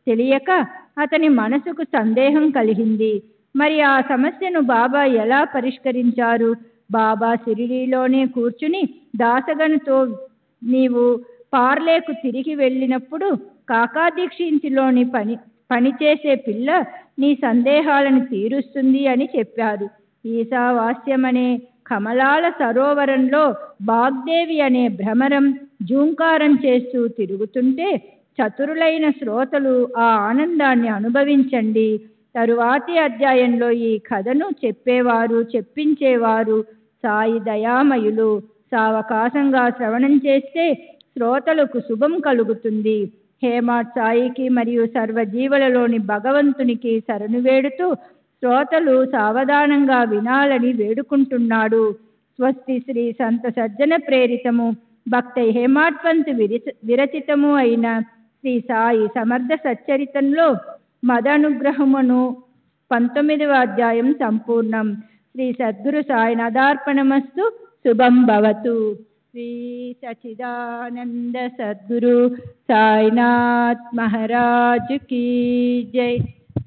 తెలియక అతని మనసుకు సందేహం కలిగింది. మరి ఆ సమస్యను బాబా ఎలా పరిష్కరించారు? బాబా షిరిడీలోనే కూర్చుని దాసగనుతో, నీవు పార్లేకు తిరిగి వెళ్ళినప్పుడు కాకాదీక్షింటిలోని పనిచేసే పిల్ల నీ సందేహాలను తీరుస్తుంది అని చెప్పారు. ఈశావాస్యమనే కమలాల సరోవరంలో బాగ్దేవి అనే భ్రమరం జూంకారం చేస్తూ తిరుగుతుంటే చతురులైన శ్రోతలు ఆ ఆనందాన్ని అనుభవించండి. తరువాతి అధ్యాయంలో ఈ కథను చెప్పేవారు, చెప్పించేవారు సాయి దయామయులు. సావకాశంగా శ్రవణం చేస్తే శ్రోతలకు శుభం కలుగుతుంది. హేమాడ్ సాయికి మరియు సర్వజీవులలోని భగవంతునికి శరణు వేడుతూ శ్రోతలు సావధానంగా వినాలని వేడుకుంటున్నాడు. స్వస్తి శ్రీ సంత సజ్జన ప్రేరితము భక్త హేమాడ్పంత్ విరచితము అయిన శ్రీ సాయి సమర్థ సచ్చరితంలో మదనుగ్రహమును 19వ అధ్యాయం సంపూర్ణం. శ్రీ సద్గురు సాయినాథార్పణమస్తు. శుభం భవతు. శ్రీ సచిదానంద సద్గురు సాయినాథ్ మహారాజ్ కీ జై.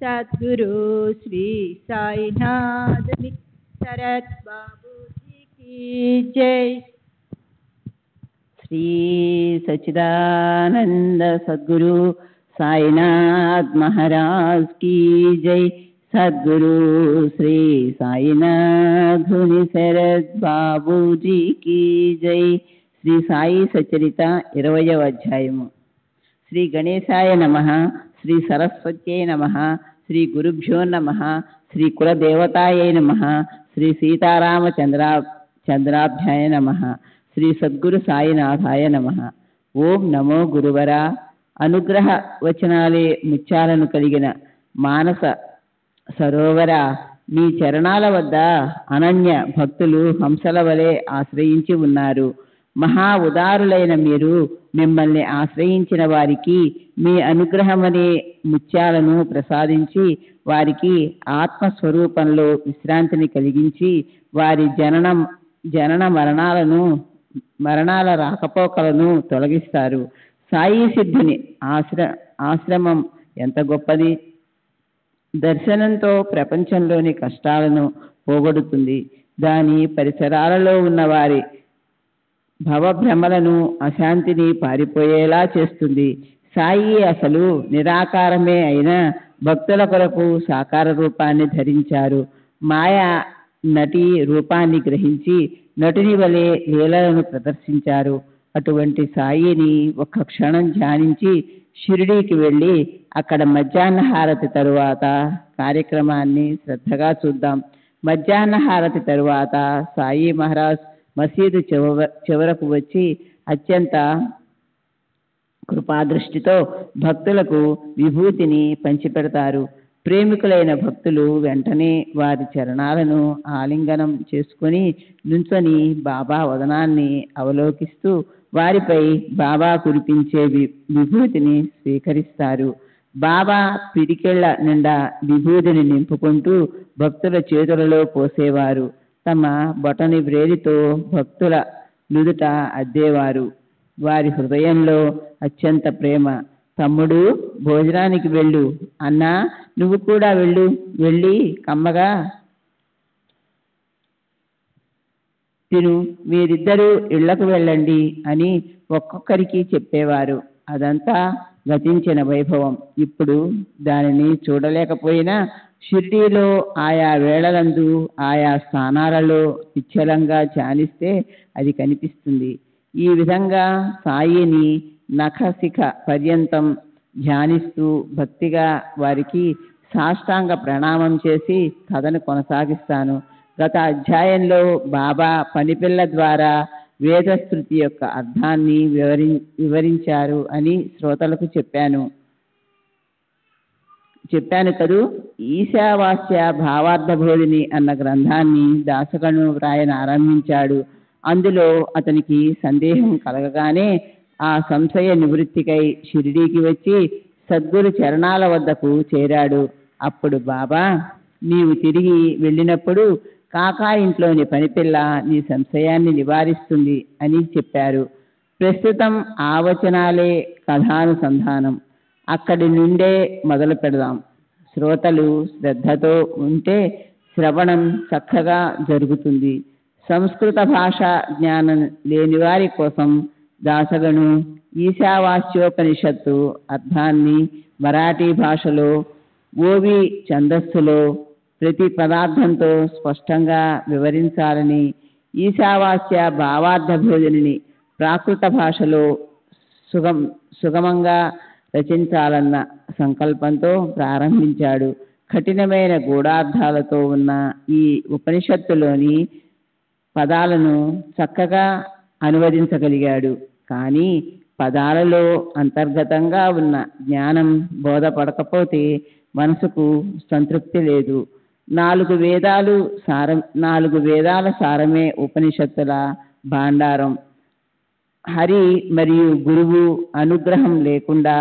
సద్గురు శ్రీ సాయినాథ్ శరత్ బాబూజీ కీ జై. శ్రీ సచిదానంద సద్గురు సాయినాథ్ మహారాజ్ కీ జై. సద్గురు శ్రీ సాయినాథుని శరత్ బాబూజీ కీ జై. శ్రీ సాయి సచరిత 20వ అధ్యాయము. శ్రీ గణేశాయ నమః. శ్రీ సరస్వత్యై నమః. శ్రీ గురుభ్యో నమః. శ్రీ కులదేవతాయై నమః. శ్రీ సీతారామచంద్రాభ్యాయ నమః. శ్రీ సద్గురు సాయినాథాయ నమః. ఓం నమో గురువరా. అనుగ్రహ వచనాలే ముత్యాలను కలిగిన మానస సరోవర, నీ చరణాల వద్ద అనన్య భక్తులు హంసల వలె ఆశ్రయించి ఉన్నారు. మహా ఉదారులైన మీరు మిమ్మల్ని ఆశ్రయించిన వారికి మీ అనుగ్రహమనే ముత్యాలను ప్రసాదించి వారికి ఆత్మస్వరూపంలో విశ్రాంతిని కలిగించి వారి జనన మరణాల రాకపోకలను తొలగిస్తారు. సాయి సిద్ధుని ఆశ్రమం ఎంత గొప్పది! దర్శనంతో ప్రపంచంలోని కష్టాలను పోగొడుతుంది. దాని పరిసరాలలో ఉన్న వారి భవభ్రమలను, అశాంతిని పారిపోయేలా చేస్తుంది. సాయి అసలు నిరాకారమే అయినా భక్తుల కొరకు సాకార రూపాన్ని ధరించారు. మాయా నటి రూపాన్ని గ్రహించి నటుని వలె లీలలను ప్రదర్శించారు. అటువంటి సాయిని ఒక్క క్షణం ధ్యానించి షిరిడీకి వెళ్ళి అక్కడ మధ్యాహ్న హారతి తరువాత కార్యక్రమాన్ని శ్రద్ధగా చూద్దాం. మధ్యాహ్న హారతి తరువాత సాయి మహారాజ్ మసీదు చివరకు వచ్చి అత్యంత కృపాదృష్టితో భక్తులకు విభూతిని పంచిపెడతారు. ప్రేమికులైన భక్తులు వెంటనే వారి చరణాలను ఆలింగనం చేసుకొని నుంచొని బాబా వదనాన్ని అవలోకిస్తూ వారిపై బాబా కురిపించే విభూతిని స్వీకరిస్తారు. బాబా పిడికెళ్ల నిండా విభూతిని నింపుకుంటూ భక్తుల చేతులలో పోసేవారు. తమ బొటని వ్రేలితో భక్తుల నుదుట అద్దేవారు. వారి హృదయంలో అత్యంత ప్రేమ. తమ్ముడు, భోజనానికి వెళ్ళు. అన్నా, నువ్వు కూడా వెళ్ళు. వెళ్ళి కమ్మగా తిను. మీరిద్దరూ ఇళ్లకు వెళ్ళండి అని ఒక్కొక్కరికి చెప్పేవారు. అదంతా గతించిన వైభవం. ఇప్పుడు దానిని చూడలేకపోయినా షిర్డీలో ఆయా వేళలందు ఆయా స్థానాలలో నిశ్చలంగా ధ్యానిస్తే అది కనిపిస్తుంది. ఈ విధంగా సాయిని నఖశిఖ పర్యంతం ధ్యానిస్తూ భక్తిగా వారికి సాష్టాంగ ప్రణామం చేసి కథను కొనసాగిస్తాను. గత అధ్యాయంలో బాబా పనిపిల్ల ద్వారా వేదశృతి యొక్క అర్థాన్ని వివరించారు అని శ్రోతలకు చెప్పాను కదూ. ఈశావాస్య భావార్థ బోధిని అన్న గ్రంథాన్ని దాసగను వ్రాయన ఆరంభించాడు. అందులో అతనికి సందేహం కలగగానే ఆ సంశయ నివృత్తికై షిరిడీకి వచ్చి సద్గురు చరణాల వద్దకు చేరాడు. అప్పుడు బాబా, నీవు తిరిగి వెళ్ళినప్పుడు కాకా ఇంట్లోని పనిపిల్ల నీ సంశయాన్ని నివారిస్తుంది అని చెప్పారు. ప్రస్తుతం ఆ వచనాలే కథానుసంధానం. అక్కడి నుండే మొదలు పెడదాం. శ్రోతలు శ్రద్ధతో ఉంటే శ్రవణం చక్కగా జరుగుతుంది. సంస్కృత భాష జ్ఞానం లేని వారి కోసం దాసగను ఈశావాస్యోపనిషత్తు అర్థాన్ని మరాఠీ భాషలో ఓవి ఛందస్సులో ప్రతి పదార్థంతో స్పష్టంగా వివరించాలని, ఈశావాస్య భావార్థ బోధిని ప్రాకృత భాషలో సుగమంగా రచించాలన్న సంకల్పంతో ప్రారంభించాడు. కఠినమైన గూఢార్థాలతో ఉన్న ఈ ఉపనిషత్తులోని పదాలను చక్కగా అనువదించగలిగాడు. కానీ పదాలలో అంతర్గతంగా ఉన్న జ్ఞానం బోధపడకపోతే మనసుకు సంతృప్తి లేదు. 4 వేదాల సారమే ఉపనిషత్తుల భాండారం. హరి మరియు గురువు అనుగ్రహం లేకుండా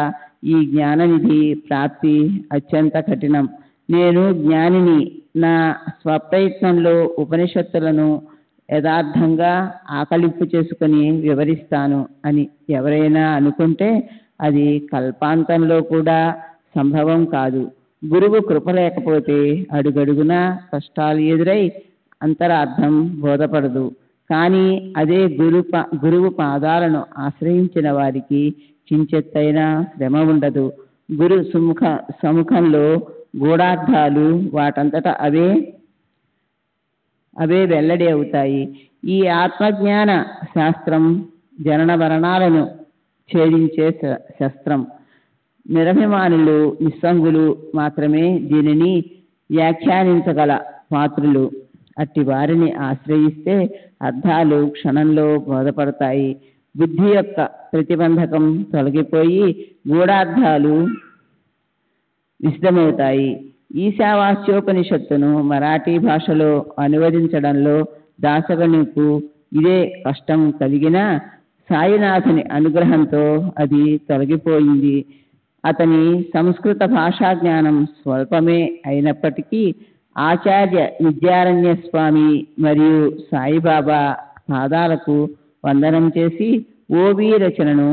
ఈ జ్ఞాననిధి ప్రాప్తి అత్యంత కఠినం. నేను జ్ఞానిని, నా స్వప్రయత్నంలో ఉపనిషత్తులను యథార్థంగా ఆకలింపు చేసుకుని వివరిస్తాను అని ఎవరైనా అనుకుంటే అది కల్పాంతంలో కూడా సంభవం కాదు. గురువు కృప లేకపోతే అడుగడుగునా కష్టాలు ఎదురై అంతరార్థం బోధపడదు. కానీ అదే గురువు పాదాలను ఆశ్రయించిన వారికి కించెత్తైన శ్రమ ఉండదు. గురు సముఖంలో గూఢార్థాలు వాటంతట అవే వెల్లడి అవుతాయి. ఈ ఆత్మజ్ఞాన శాస్త్రం జనన మరణాలను ఛేదించే శస్త్రం. నిరభిమానులు, నిస్సంగులు మాత్రమే దీనిని వ్యాఖ్యానించగల పాత్రులు. అట్టి వారిని ఆశ్రయిస్తే అర్థాలు క్షణంలో బోధపడతాయి. బుద్ధి యొక్క ప్రతిబంధకం తొలగిపోయి గూఢార్థాలు విశదమవుతాయి. ఈశావాస్యోపనిషత్తును మరాఠీ భాషలో అనువదించడంలో దాసగనుకు ఇదే కష్టం కలిగిన సాయినాథుని అనుగ్రహంతో అది తొలగిపోయింది. అతని సంస్కృత భాషా జ్ఞానం స్వల్పమే అయినప్పటికీ ఆచార్య విద్యారణ్య స్వామి మరియు సాయిబాబా పాదాలకు వందనం చేసి ఓబీ రచనను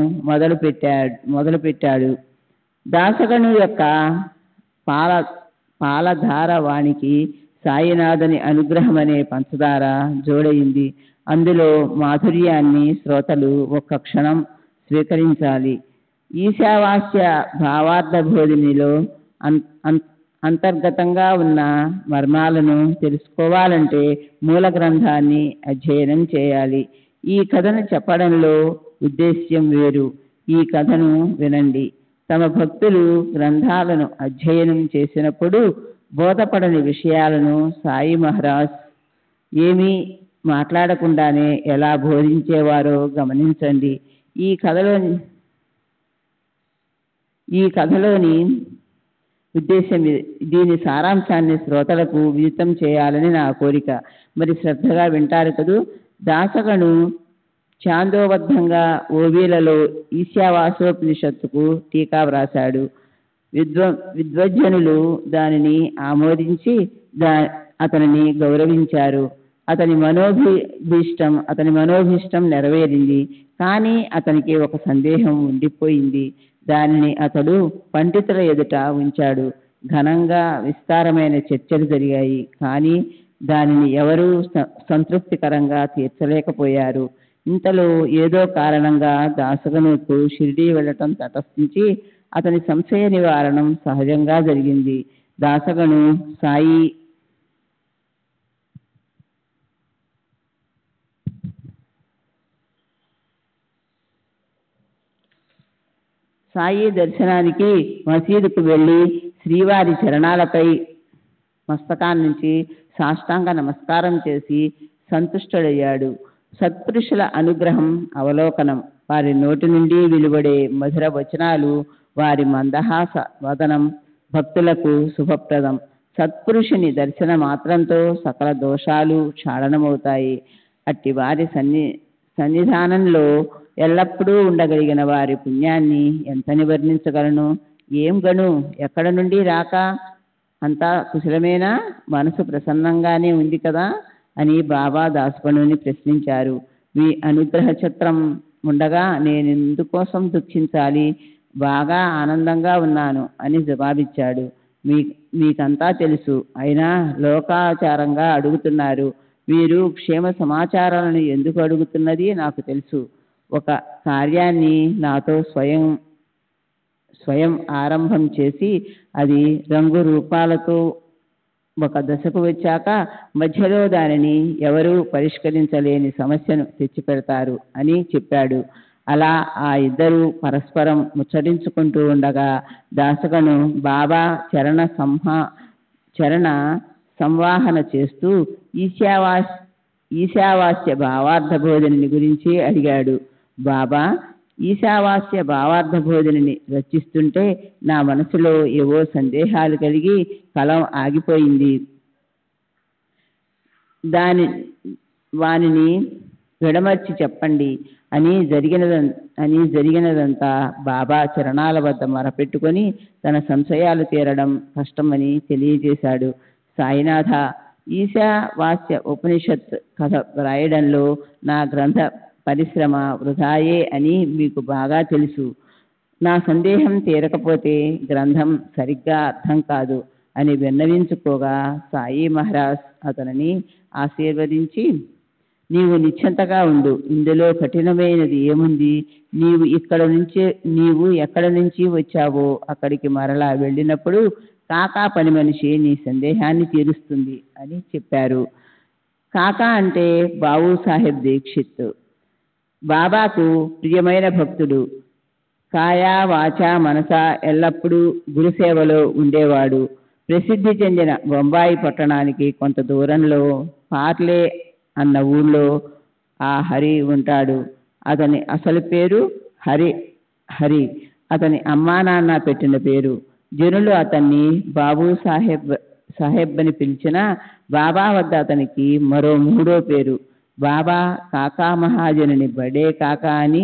మొదలుపెట్టాడు. దాసగను యొక్క పాలధార వానికి సాయినాథుని అనుగ్రహం అనే పంచదార జోడైంది. అందులో మాధుర్యాన్ని శ్రోతలు ఒక్క క్షణం స్వీకరించాలి. ఈశావాస్య భావార్థ బోధినిలో అంతర్గతంగా ఉన్న మర్మాలను తెలుసుకోవాలంటే మూల గ్రంథాన్ని అధ్యయనం చేయాలి. ఈ కథను చెప్పడంలో ఉద్దేశ్యం వేరు. ఈ కథను వినండి. తమ భక్తులు గ్రంథాలను అధ్యయనం చేసినప్పుడు బోధపడని విషయాలను సాయి మహారాజ్ ఏమీ మాట్లాడకుండానే ఎలా బోధించేవారో గమనించండి. ఈ కథలోని ఉద్దేశం దీని సారాంశాన్ని శ్రోతలకు విదితం చేయాలని నా కోరిక. మరి శ్రద్ధగా వింటారు కదూ. దాసగను ఛాందోబద్ధంగా ఓబీలలో ఈశావాస్యోపనిషత్తుకు టీకా వ్రాశాడు. విద్వజ్జనులు దానిని ఆమోదించి అతనిని గౌరవించారు. అతని మనోభీష్టం నెరవేరింది. కానీ అతనికి ఒక సందేహం ఉండిపోయింది. దానిని అతడు పండితుల ఎదుట ఉంచాడు. ఘనంగా విస్తారమైన చర్చలు జరిగాయి. కానీ దానిని ఎవరూ సంతృప్తికరంగా తీర్చలేకపోయారు. ఇంతలో ఏదో కారణంగా దాసగనుకు షిరిడీ వెళ్ళటం తటస్థించి అతని సంశయ నివారణం సహజంగా జరిగింది. దాసగను సాయి దర్శనానికి మసీదుకు వెళ్ళి శ్రీవారి చరణాలపై మస్తకాన్నించి సాష్టాంగ నమస్కారం చేసి సంతుష్టుడయ్యాడు. సత్పురుషుల అనుగ్రహం అవలోకనం, వారి నోటి నుండి వెలువడే మధుర వచనాలు, వారి మందహాస వదనం భక్తులకు శుభప్రదం. సత్పురుషుని దర్శన మాత్రంతో సకల దోషాలు క్షాళనమవుతాయి. అట్టి వారి సన్నిధానంలో ఎల్లప్పుడూ ఉండగలిగిన వారి పుణ్యాన్ని ఎంతని వర్ణించగలను? ఏం గను, ఎక్కడ నుండి రాక? అంతా కుశలమేనా? మనసు ప్రసన్నంగానే ఉంది కదా అని బాబా దాసగనుని ప్రశ్నించారు. మీ అనుగ్రహ చిత్రం ఉండగా నేనెందుకోసం దుఃఖించాలి? బాగా ఆనందంగా ఉన్నాను అని జవాబిచ్చాడు. మీకంతా తెలుసు, అయినా లోకాచారంగా అడుగుతున్నారు. మీరు క్షేమ సమాచారాలను ఎందుకు అడుగుతున్నది నాకు తెలుసు. ఒక కార్యాన్ని నాతో స్వయం ఆరంభం చేసి అది రంగు రూపాలతో ఒక దశకు వచ్చాక మధ్యలో దానిని ఎవరూ పరిష్కరించలేని సమస్యను తెచ్చిపెడతారు అని చెప్పాడు. అలా ఆ ఇద్దరు పరస్పరం ముచ్చరించుకుంటూ ఉండగా దాసగను బాబా చరణ సంవాహన చేస్తూ ఈశావాస్య భావార్థ బోధనని గురించి అడిగాడు. బాబా, ఈశావాస్య భావార్థ బోధనని రచిస్తుంటే నా మనసులో ఏవో సందేహాలు కలిగి కలం ఆగిపోయింది. వానిని విడమర్చి చెప్పండి అని జరిగినదంతా బాబా చరణాల వద్ద మొరపెట్టుకొని తన సంశయాలు తీరడం కష్టమని తెలియజేశాడు. సాయినాథ, ఈశావాస్య ఉపనిషత్ కథ వ్రాయడంలో నా గ్రంథ పరిశ్రమ వృధాయే అని మీకు బాగా తెలుసు. నా సందేహం తీరకపోతే గ్రంథం సరిగ్గా అర్థం కాదు అని విన్నవించుకోగా సాయి మహారాజ్ అతనిని ఆశీర్వదించి, నీవు నిశ్చింతగా ఉండు, ఇందులో కఠినమైనది ఏముంది? నీవు ఎక్కడి నుంచి వచ్చావో అక్కడికి మరలా వెళ్ళినప్పుడు కాకా పని మనిషి నీ సందేహాన్ని తీరుస్తుంది అని చెప్పారు. కాకా అంటే బాబు సాహెబ్ దీక్షిత్, బాబాకు ప్రియమైన భక్తుడు. కాయా వాచ మనస ఎల్లప్పుడూ గురుసేవలో ఉండేవాడు. ప్రసిద్ధి చెందిన బొంబాయి పట్టణానికి కొంత దూరంలో పార్లే అన్న ఊళ్ళో ఆ హరి ఉంటాడు. అతని అసలు పేరు హరి, అతని అమ్మా నాన్న పెట్టిన పేరు. జనులు అతన్ని బాబు సాహెబ్ అని పిలిచినా బాబా వద్ద అతనికి మరో మూడో పేరు. బాబా కాకా మహాజనుని బడే కాకా అని,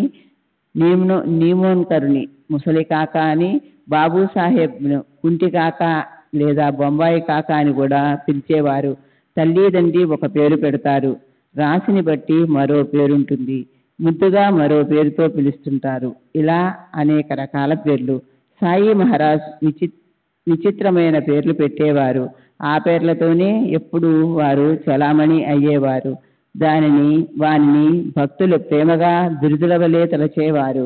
నీమోన్కరుని ముసలి కాకా అని, బాబు సాహెబ్ను కుంటి కాకా లేదా బొంబాయి కాకా అని కూడా పిలిచేవారు. తల్లిదండ్రి ఒక పేరు పెడతారు, రాశిని బట్టి మరో పేరుంటుంది, ముద్దుగా మరో పేరుతో పిలుస్తుంటారు. ఇలా అనేక రకాల పేర్లు. సాయి మహారాజ్ విచిత్రమైన పేర్లు పెట్టేవారు. ఆ పేర్లతోనే ఎప్పుడు వారు చలామణి అయ్యేవారు. వానిని భక్తులు ప్రేమగా బిరుదుల వలె తలచేవారు.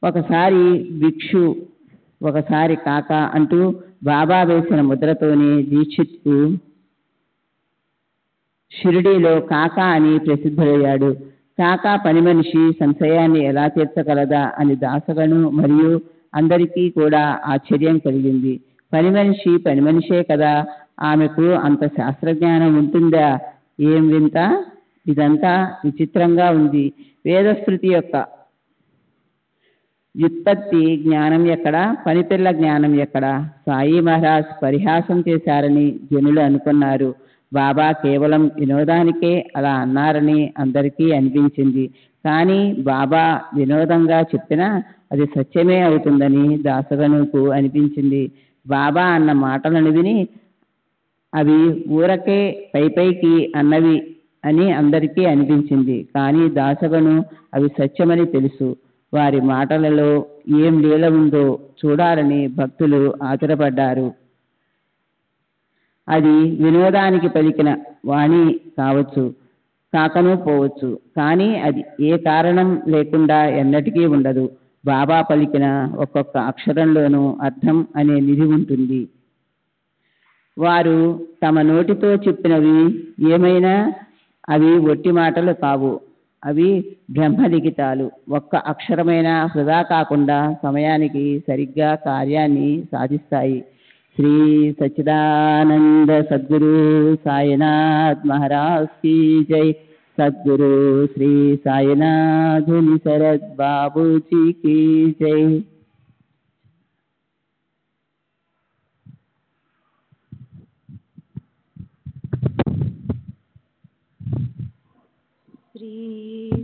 ఒకసారి భిక్షు, ఒకసారి కాకా అంటూ బాబా వేసిన ముద్రతోనే దీక్షిత్కు షిరిడీలో కాకా అని ప్రసిద్ధుడయ్యాడు. కాకా పని మనిషి సంశయాన్ని ఎలా తీర్చగలదా అని దాసగను మరియు అందరికీ కూడా ఆశ్చర్యం కలిగింది. పని మనిషే కదా, ఆమెకు అంత శాస్త్రజ్ఞానం ఉంటుందా? ఏం వింత! ఇదంతా విచిత్రంగా ఉంది. వేదస్మృతి యొక్క వ్యుత్పత్తి జ్ఞానం ఎక్కడా, పనిపిల్ల జ్ఞానం ఎక్కడా? సాయి మహారాజ్ పరిహాసం చేశారని జనులు అనుకున్నారు. బాబా కేవలం వినోదానికే అలా అన్నారని అందరికీ అనిపించింది. కానీ బాబా వినోదంగా చెప్పినా అది సత్యమే అవుతుందని దాసగనుకు అనిపించింది. బాబా అన్న మాటలను విని అవి ఊరకే పైకి అన్నవి అని అందరికీ అనిపించింది. కానీ దాసగను అవి సత్యమని తెలుసు. వారి మాటలలో ఏం లీల ఉందో చూడాలని భక్తులు ఆతురపడ్డారు. అది వినోదానికి పలికిన వాణి కావచ్చు, కాకను పోవచ్చు, కానీ అది ఏ కారణం లేకుండా ఎన్నటికీ ఉండదు. బాబా పలికిన ఒక్కొక్క అక్షరంలోనూ అర్థం అనే నిధి ఉంటుంది. వారు తమ నోటితో చెప్పినవి ఏమైనా అవి ఒట్టి మాటలు కావు, అవి బ్రహ్మలిఖితాలు. ఒక్క అక్షరమైనా వృధా కాకుండా సమయానికి సరిగ్గా కార్యాన్ని సాధిస్తాయి. శ్రీ సచ్చిదానంద సద్గురు సాయినాథ్ మహారాజ్ కీ జై. సద్గురు శ్రీ సాయినాథుని శరత్ బాబూజీ కీ జై. శ్రీ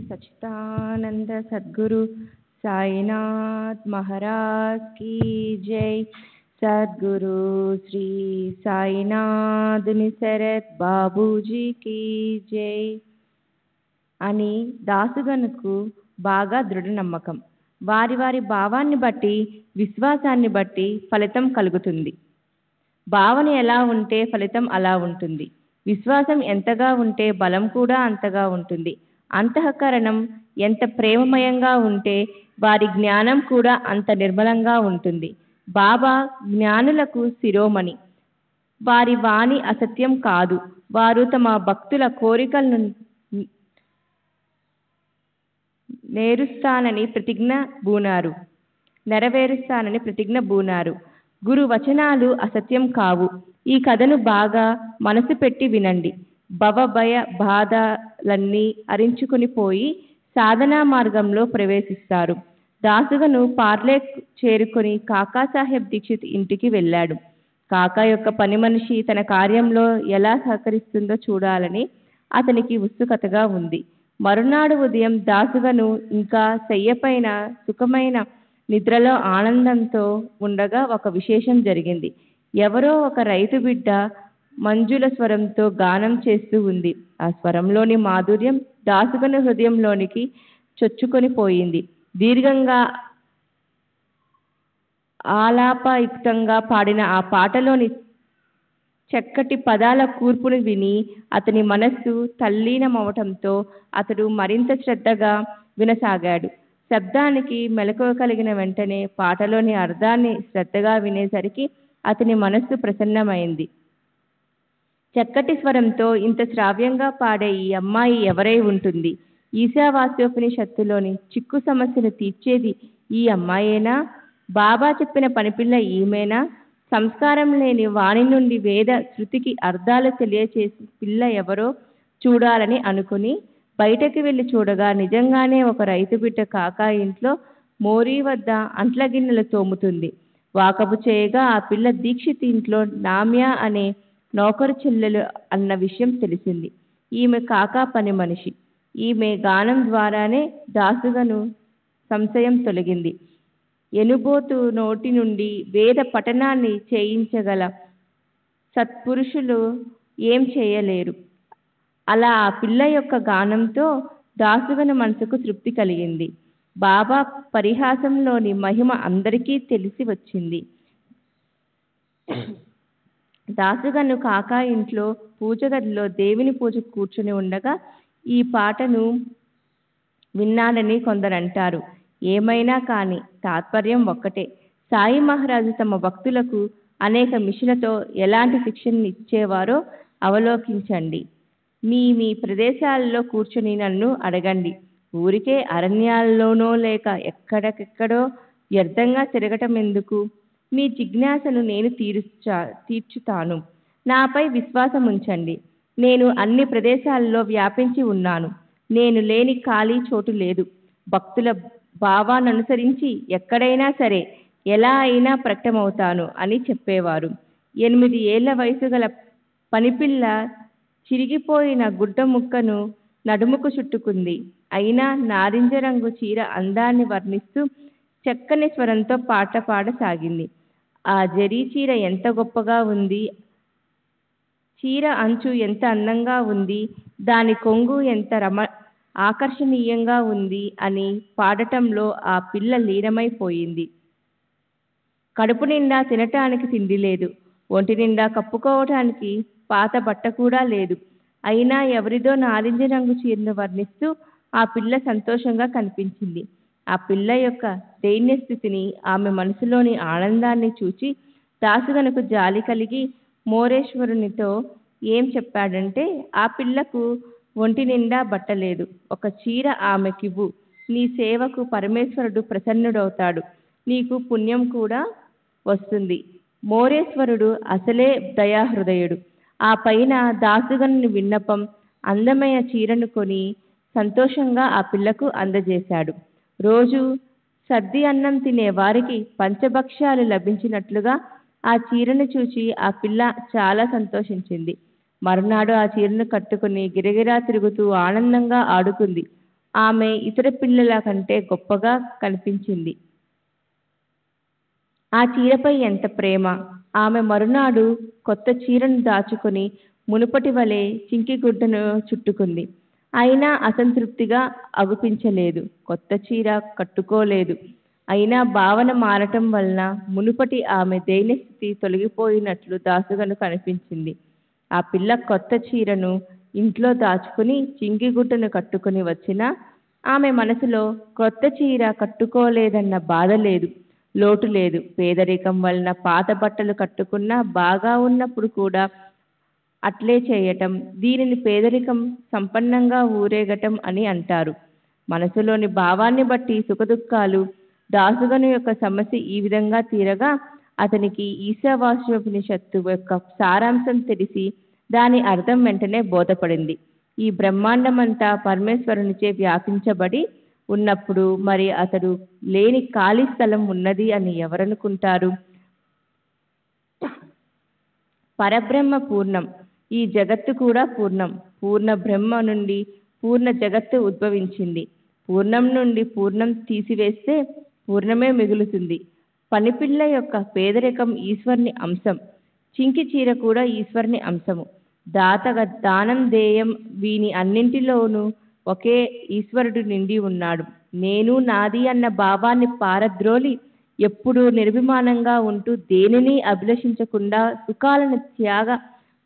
సచ్చిదానంద సద్గురు సాయినాథ్ మహారాజ్ కీ జై. సద్గురు శ్రీ సాయినాథుని శరత్ బాబూజీ కీ జై అని దాసుగనుకు బాగా దృఢ నమ్మకం. వారి వారి భావాన్ని బట్టి, విశ్వాసాన్ని బట్టి ఫలితం కలుగుతుంది. భావన ఎలా ఉంటే ఫలితం అలా ఉంటుంది. విశ్వాసం ఎంతగా ఉంటే బలం కూడా అంతగా ఉంటుంది. అంతఃకరణం ఎంత ప్రేమమయంగా ఉంటే వారి జ్ఞానం కూడా అంత నిర్మలంగా ఉంటుంది. బాబా జ్ఞానులకు శిరోమణి. వారి వాణి అసత్యం కాదు. వారు తమ భక్తుల కోరికలను నెరవేరుస్తానని ప్రతిజ్ఞ బూనారు. గురు వచనాలు అసత్యం కావు. ఈ కథను బాగా మనసు పెట్టి వినండి. భవభయ బాధలన్నీ అరించుకుని పోయి సాధనా మార్గంలో ప్రవేశిస్తారు. దాసుగను పార్లే చేరుకొని కాకాసాహెబ్ దీక్షిత్ ఇంటికి వెళ్ళాడు. కాకా యొక్క పని మనిషి తన కార్యంలో ఎలా సహకరిస్తుందో చూడాలని అతనికి ఉత్సుకతగా ఉంది. మరునాడు ఉదయం దాసుగను ఇంకా శయ్యపైన సుఖమైన నిద్రలో ఆనందంతో ఉండగా ఒక విశేషం జరిగింది. ఎవరో ఒక రైతు బిడ్డ మంజుల స్వరంతో గానం చేస్తూ ఉంది. ఆ స్వరంలోని మాధుర్యం దాసుగను హృదయంలోనికి చొచ్చుకొని పోయింది. దీర్ఘంగా ఆలాపయుక్తంగా పాడిన ఆ పాటలోని చక్కటి పదాల కూర్పును విని అతని మనస్సు తల్లీనమవటంతో అతడు మరింత శ్రద్ధగా వినసాగాడు. శబ్దానికి మెలకువ కలిగిన వెంటనే పాటలోని అర్థాన్ని శ్రద్ధగా వినేసరికి అతని మనస్సు ప్రసన్నమైంది. చక్కటి స్వరంతో ఇంత శ్రావ్యంగా పాడే ఈ అమ్మాయి ఎవరై ఉంటుంది? ఈశావాస్యోపనిషత్తులోని చిక్కు సమస్యను తీర్చేది ఈ అమ్మాయేనా? బాబా చెప్పిన పనిపిల్ల ఈమెనా? సంస్కారం లేని వాణి నుండి వేద శృతికి అర్థాలు తెలియచేసి పిల్ల ఎవరో చూడాలని అనుకుని బయటకు వెళ్ళి చూడగా నిజంగానే ఒక రైతు బిడ్డ కాకా ఇంట్లో మోరీ వద్ద అంట్ల గిన్నెలు తోముతుంది. వాకపు చేయగా ఆ పిల్ల దీక్షిత్ ఇంట్లో నామ్యా అనే నౌకరు చెల్లెలు అన్న విషయం తెలిసింది. ఈమె కాకా పని మనిషి. ఈమె గానం ద్వారానే దాసుగను సంశయం తొలగింది. ఎనుబోతు నోటి నుండి వేద పఠనాన్ని చేయించగల సత్పురుషులు ఏం చేయలేరు. అలా ఆ పిల్ల యొక్క గానంతో దాసుగను మనసుకు తృప్తి కలిగింది. బాబా పరిహాసంలోని మహిమ అందరికీ తెలిసి వచ్చింది. దాసుగను కాకా ఇంట్లో పూజ గదిలో దేవుని పూజ కూర్చుని ఉండగా ఈ పాటను విన్నాడని కొందరంటారు. ఏమైనా కానీ తాత్పర్యం ఒక్కటే. సాయి మహారాజు తమ భక్తులకు అనేక మిషన్లతో ఎలాంటి శిక్షణ ఇచ్చేవారో అవలోకించండి. మీ ప్రదేశాల్లో కూర్చుని నన్ను అడగండి. ఊరికే అరణ్యాల్లోనో లేక ఎక్కడెక్కడో వ్యర్థంగా తిరగటం ఎందుకు? మీ జిజ్ఞాసను నేను తీర్చుతాను. నాపై విశ్వాసం ఉంచండి. నేను అన్ని ప్రదేశాల్లో వ్యాపించి ఉన్నాను. నేను లేని ఖాళీ చోటు లేదు. భక్తుల భావాన్ని అనుసరించి ఎక్కడైనా సరే ఎలా అయినా ప్రకటమవుతాను అని చెప్పేవారు. 8 ఏళ్ల వయసు గల పనిపిల్ల చిరిగిపోయిన గుడ్డ ముక్కను నడుముకు చుట్టుకుంది. అయినా నారింజ రంగు చీర అందాన్ని వర్ణిస్తూ చక్కని స్వరంతో పాట పాడసాగింది. ఆ జరీ చీర ఎంత గొప్పగా ఉంది, చీర అంచు ఎంత అందంగా ఉంది, దాని కొంగు ఎంత ఆకర్షణీయంగా ఉంది అని పాడటంలో ఆ పిల్ల లీనమైపోయింది. కడుపు నిండా తినటానికి తిండి లేదు. ఒంటి నిండా కప్పుకోవటానికి పాత బట్ట కూడా లేదు. అయినా ఎవరిదో నారింజ రంగు చీరను వర్ణిస్తూ ఆ పిల్ల సంతోషంగా కనిపించింది. ఆ పిల్ల యొక్క దైన్య స్థితిని, ఆమె మనసులోని ఆనందాన్ని చూచి దాసుగనుకు జాలి కలిగి మోరేశ్వరునితో ఏం చెప్పాడంటే, ఆ పిల్లకు ఒంటి నిండా బట్టలేదు, ఒక చీర ఆమెకివ్వు, నీ సేవకు పరమేశ్వరుడు ప్రసన్నుడవుతాడు, నీకు పుణ్యం కూడా వస్తుంది. మోరేశ్వరుడు అసలే దయాహృదయుడు. ఆ పైన దాసుగనుని విన్నపం, అందమైన చీరను కొని సంతోషంగా ఆ పిల్లకు అందజేశాడు. రోజు సద్ది అన్నం తినే వారికి పంచభక్ష్యాలు లభించినట్లుగా ఆ చీరను చూచి ఆ పిల్ల చాలా సంతోషించింది. మరునాడు ఆ చీరను కట్టుకుని గిరగిరా తిరుగుతూ ఆనందంగా ఆడుకుంది. ఆమె ఇతర పిల్లల కంటే గొప్పగా కనిపించింది. ఆ చీరపై ఎంత ప్రేమ! ఆమె మరునాడు కొత్త చీరను దాచుకొని మునుపటి వలె చింకిగుడ్డను చుట్టుకుంది. అయినా అసంతృప్తిగా అగుపించలేదు. కొత్త చీర కట్టుకోలేదు. అయినా భావన మారటం వలన మునుపటి ఆమె దైన్యస్థితి తొలగిపోయినట్లు దాసుగను కనిపించింది. ఆ పిల్ల కొత్త చీరను ఇంట్లో దాచుకుని చింకిగుడ్డను కట్టుకుని వచ్చినా ఆమె మనసులో కొత్త చీర కట్టుకోలేదన్న బాధ లేదు, లోటు లేదు. పేదరికం వలన పాత బట్టలు కట్టుకున్నా బాగా ఉన్నప్పుడు కూడా అట్లే చేయటం, దీనిని పేదరికం సంపన్నంగా ఊరేగటం అని అంటారు. మనసులోని భావాన్ని బట్టి సుఖదుఖాలు. దాసుగను యొక్క సమస్య ఈ విధంగా తీరగా అతనికి ఈశావాస్యోపనిషత్తు యొక్క సారాంశం తెలిసి దాని అర్థం వెంటనే బోధపడింది. ఈ బ్రహ్మాండమంతా పరమేశ్వరునిచే వ్యాపించబడి ఉన్నప్పుడు మరి అతడు లేని ఖాళీ స్థలం ఉన్నది అని ఎవరనుకుంటారు? పరబ్రహ్మ పూర్ణం, ఈ జగత్తు కూడా పూర్ణం. పూర్ణ బ్రహ్మ నుండి పూర్ణ జగత్తు ఉద్భవించింది. పూర్ణం నుండి పూర్ణం తీసివేస్తే పూర్ణమే మిగులుతుంది. పనిపిల్ల యొక్క పేదరికం ఈశ్వరుని అంశం. చింకి చీర కూడా ఈశ్వరుని అంశము. దాతగా దానం దేయం వీని అన్నింటిలోనూ ఒకే ఈశ్వరుడు నిండి ఉన్నాడు. నేను నాది అన్న భావాన్ని పారద్రోలి ఎప్పుడూ నిర్విమానంగా ఉంటూ దేనిని అభిలషించకుండా సుఖాలను త్యాగ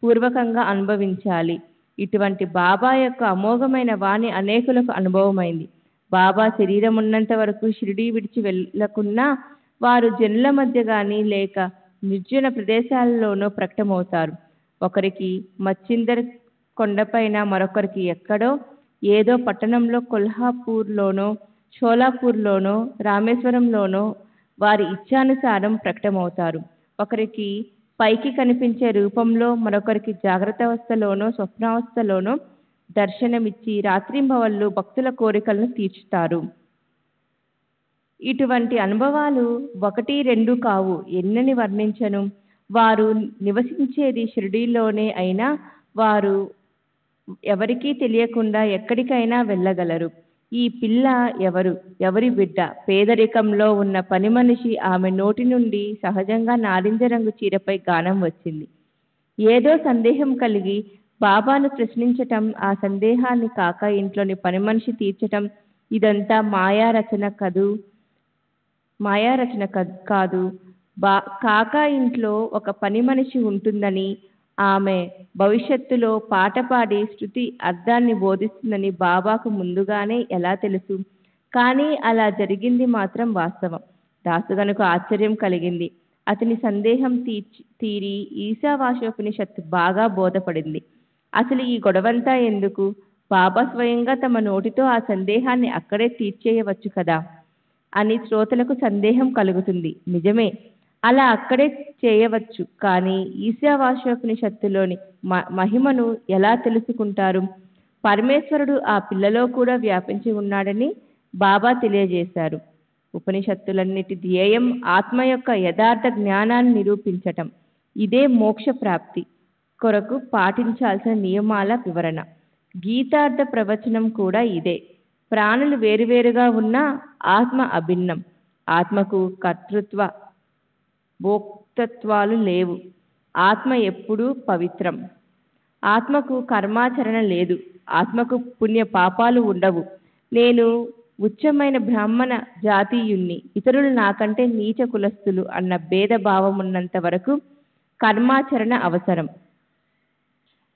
పూర్వకంగా అనుభవించాలి. ఇటువంటి బాబా యొక్క అమోఘమైన వాణి అనేకులకు అనుభవమైంది. బాబా శరీరం ఉన్నంత వరకు షిరిడీ విడిచి వెళ్ళకున్నా వారు జనుల మధ్య కానీ లేక నిర్జన ప్రదేశాలలోనూ ప్రకటమవుతారు. ఒకరికి మచ్చిందర్ కొండపైన, మరొకరికి ఎక్కడో ఏదో పట్టణంలో, కొల్హాపూర్లోనో షోలాపూర్లోనో రామేశ్వరంలోనో వారి ఇచ్ఛానుసారం ప్రకటమవుతారు. ఒకరికి పైకి కనిపించే రూపంలో, మరొకరికి జాగ్రత్తావస్థలోనో స్వప్నావస్థలోనో దర్శనమిచ్చి రాత్రింబవళ్ళు భక్తుల కోరికలను తీర్చుతారు. ఇటువంటి అనుభవాలు ఒకటి రెండు కావు, ఎన్నని వర్ణించను. వారు నివసించేది షిరిడీలోనే అయినా వారు ఎవరికీ తెలియకుండా ఎక్కడికైనా వెళ్ళగలరు. ఈ పిల్ల ఎవరు? ఎవరి బిడ్డ? పేదరికంలో ఉన్న పని మనిషి ఆమె నోటి నుండి సహజంగా నారింజ రంగు చీరపై గానం వచ్చింది. ఏదో సందేహం కలిగి బాబాను ప్రశ్నించటం, ఆ సందేహాన్ని కాక ఇంట్లోని పని మనిషి తీర్చటం, ఇదంతా మాయారచన కాదు. కాకా ఇంట్లో ఒక పని మనిషి ఉంటుందని, ఆమె భవిష్యత్తులో పాట పాడి శృతి అర్థాన్ని బోధిస్తుందని బాబాకు ముందుగానే ఎలా తెలుసు? కానీ అలా జరిగింది మాత్రం వాస్తవం. దాసుగనుకు ఆశ్చర్యం కలిగింది. అతని సందేహం తీరి ఈశావాస్యోపనిషత్తు బాగా బోధపడింది. అసలు ఈ గొడవంతా ఎందుకు? బాబా స్వయంగా తమ నోటితో ఆ సందేహాన్ని అక్కడే తీర్చేయవచ్చు కదా అని శ్రోతలకు సందేహం కలుగుతుంది. నిజమే, అలా అక్కడే చేయవచ్చు. కానీ ఈశావాస్యోపనిషత్తులోని మహిమను ఎలా తెలుసుకుంటారు? పరమేశ్వరుడు ఆ పిల్లలో కూడా వ్యాపించి ఉన్నాడని బాబా తెలియజేశారు. ఉపనిషత్తులన్నిటి ధ్యేయం ఆత్మ యొక్క యథార్థ జ్ఞానాన్ని నిరూపించటం. ఇదే మోక్ష ప్రాప్తి కొరకు పాటించాల్సిన నియమాల వివరణ. గీతార్థ ప్రవచనం కూడా ఇదే. ప్రాణులు వేరువేరుగా ఉన్నా ఆత్మ అభిన్నం. ఆత్మకు కర్తృత్వ భోక్తత్వాలు లేవు. ఆత్మ ఎప్పుడూ పవిత్రం. ఆత్మకు కర్మాచరణ లేదు. ఆత్మకు పుణ్య పాపాలు ఉండవు. నేను ఉచ్చమైన బ్రాహ్మణ జాతీయుణ్ణి, ఇతరులు నాకంటే నీచ కులస్తులు అన్న భేదభావం ఉన్నంత వరకు కర్మాచరణ అవసరం.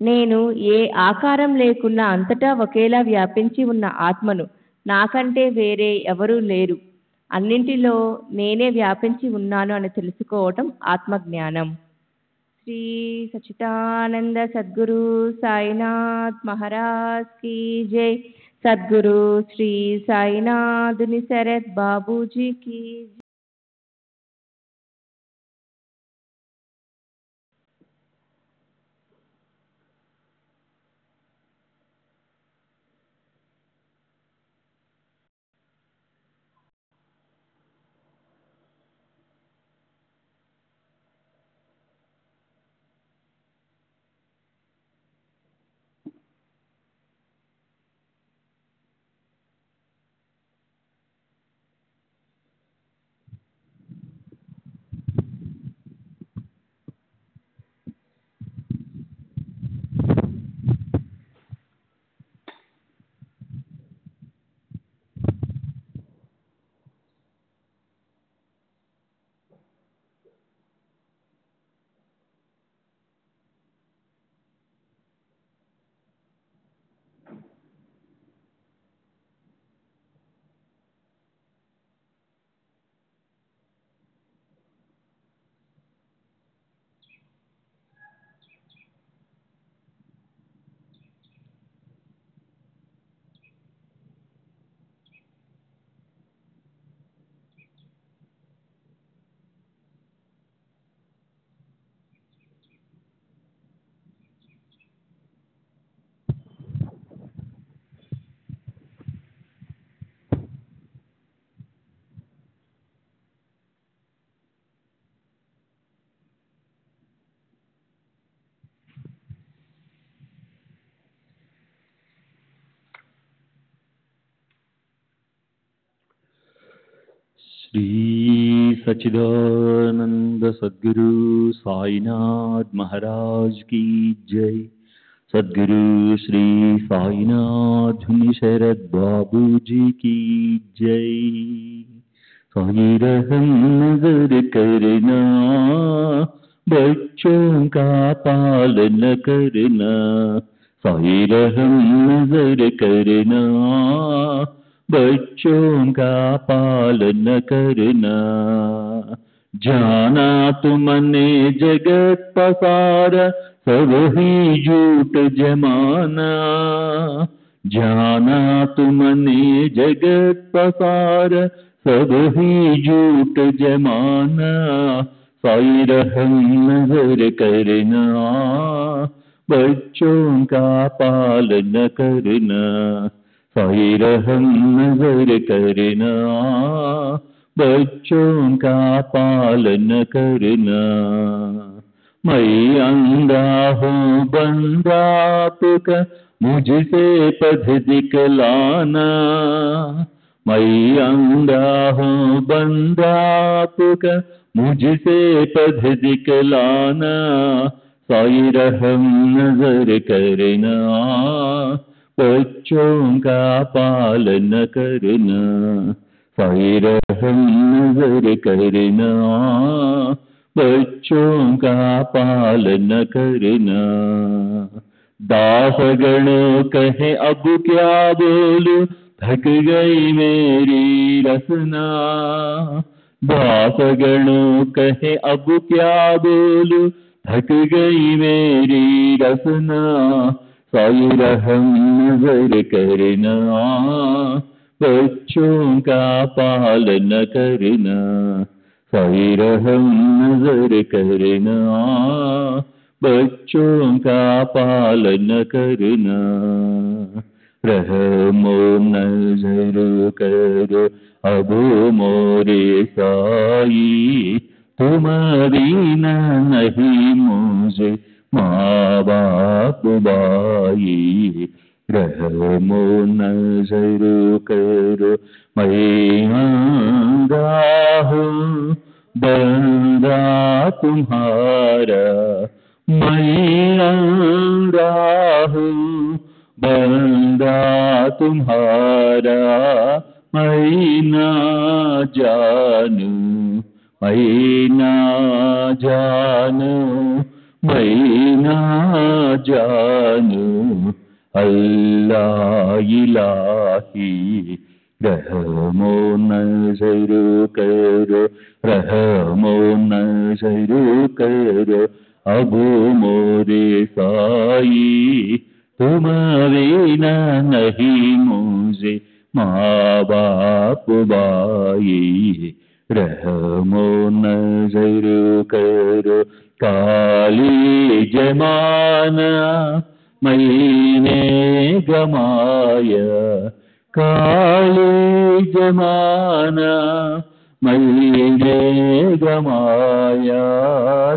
నేను ఏ ఆకారం లేకున్నా అంతటా ఒకేలా వ్యాపించి ఉన్న ఆత్మను నాకంటే వేరే ఎవరూ లేరు, అన్నింటిలో నేనే వ్యాపించి ఉన్నాను అని తెలుసుకోవటం ఆత్మజ్ఞానం. శ్రీ సచ్చిదానంద సద్గురు సాయినాథ్ మహారాజ్ की जय. सद्गुरु श्री साईनाथ शरद बाबूजी की जय. श्री सच्चिदानंद सद्गुरु साईनाथ महाराज की जय. सद्गुरु श्री साईनाथ शरद बाबूजी की जय. साई रहम नजर करना, बच्चों का पालन करना. साई रहम नजर करना, बच्चों का पालन करना. जाना तुमने जगत पसारा, सब ही झूठ जमाना. जाना तुमने जगत पसारा, सब ही झूठ जमाना. साई रहम नजर करना, बच्चों का पालन करना. साई रहम नजर करना, बच्चों का पालन करना. मैं अंधा हूँ बंदा आपका, मुझसे पथ दिखलाना. मैं अंधा हूँ बंदा आपका, मुझसे पथ दिखलाना. साई रहम नजर करना, बच्चों का पालन करना. साई रहम नजर करना, बच्चों का पालन करना. दासगणों कहे अब क्या बोलूं, थक गई मेरी रसना. दासगणों कहे अब क्या बोलूं, थक गई मेरी रसना. साई रहम नजर करना, बच्चों का पालन करना. साई रहम नजर करना, बच्चों का पालन करना. रहमो नजर करो अब मोरे साई, तुम बिना नहीं मुझे माँ बाप बाई. रहमो नजर करो मैं अंधा हूँ बंदा तुम्हारा. मैं अंधा हूँ बंदा तुम्हारा. मैं ना जानू, मैं ना जानू, मैं ना जानू. अल्लाह इलाही रहमो नजर करो, रहमो नजर करो, अब मोरे साई तुम बिना नहीं मुझे माँ बाप बाई। रहमो नजर करो, काली जमाना मैंने गमाया, काली जमाना मैंने गमाया,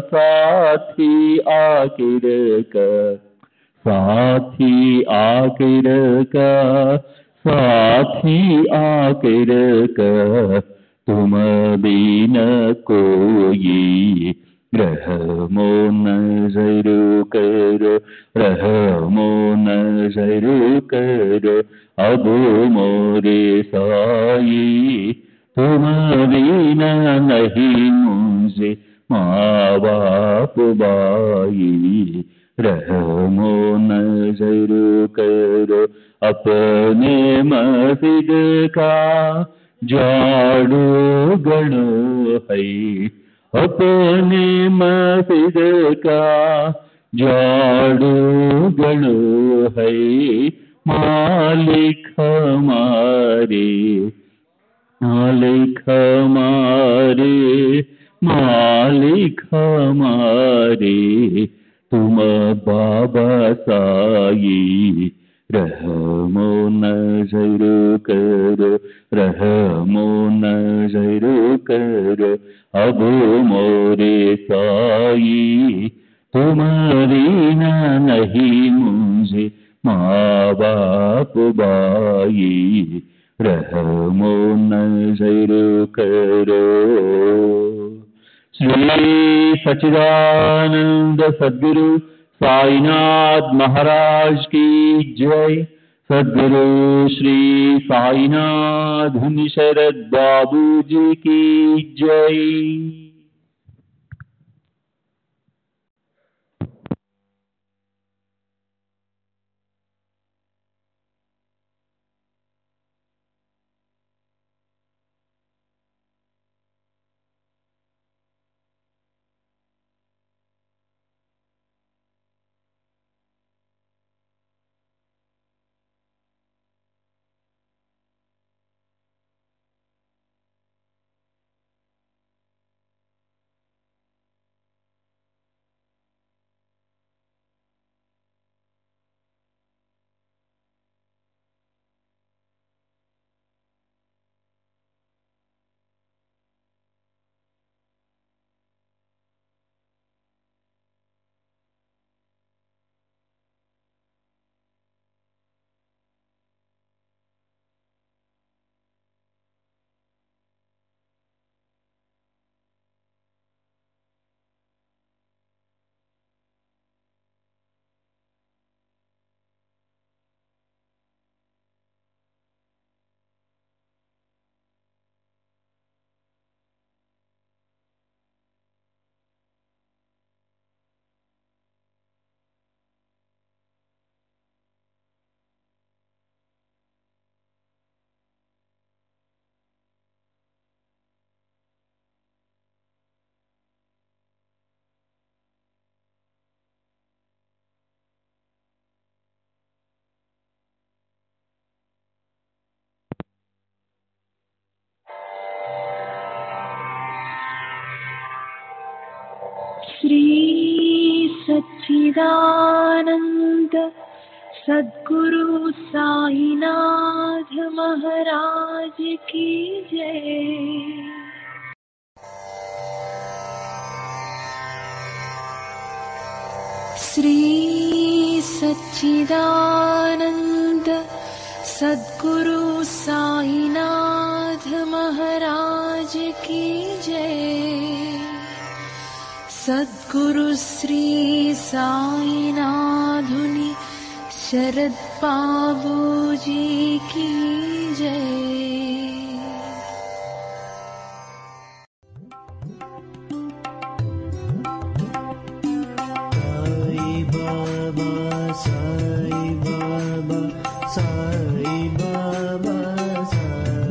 साथी आखिर का, साथी आखिर का, साथी आखिर का, तुम बिन कोई। रहमो नजर करो, रहमो नजर करो, अब मोरे साई तुम बिना नहीं मुझे माँ बाप बाई। रहमो नजर करो, अपने मस्जिद का झाड़ू गणो है, अपने मस्जिद का झाड़ू गणो है, मालिक हमारे, मालिक हमारे, मालिक हमारे, तुम बाबा साई। रहमो नजर करो, रहमो नजर करो, अब मोरे साई तुम बिना नहीं मुझे माँ बाप बाई। रहमो नजर करो। श्री सच्चिदानंद सद्गुरु साईनाथ महाराज की जय। सद्गुरु श्री साईनाथ धुन शरद बाबू जी की जय। श्री सच्चिदानंद सद्गुरु साईनाथ महाराज की जय। श्री सच्चिदानंद सद्गुरु साईनाथ महाराज की जय। सद्गुरु श्री साईनाथुनि शरद बाबू जी की जय। Sai Baba Sai Baba Sai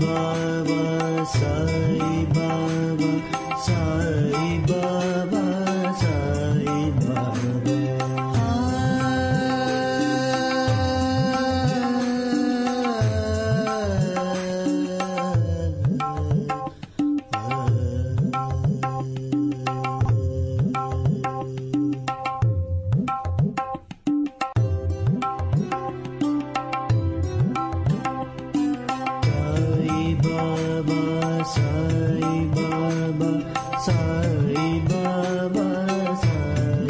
Sai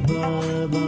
Baba,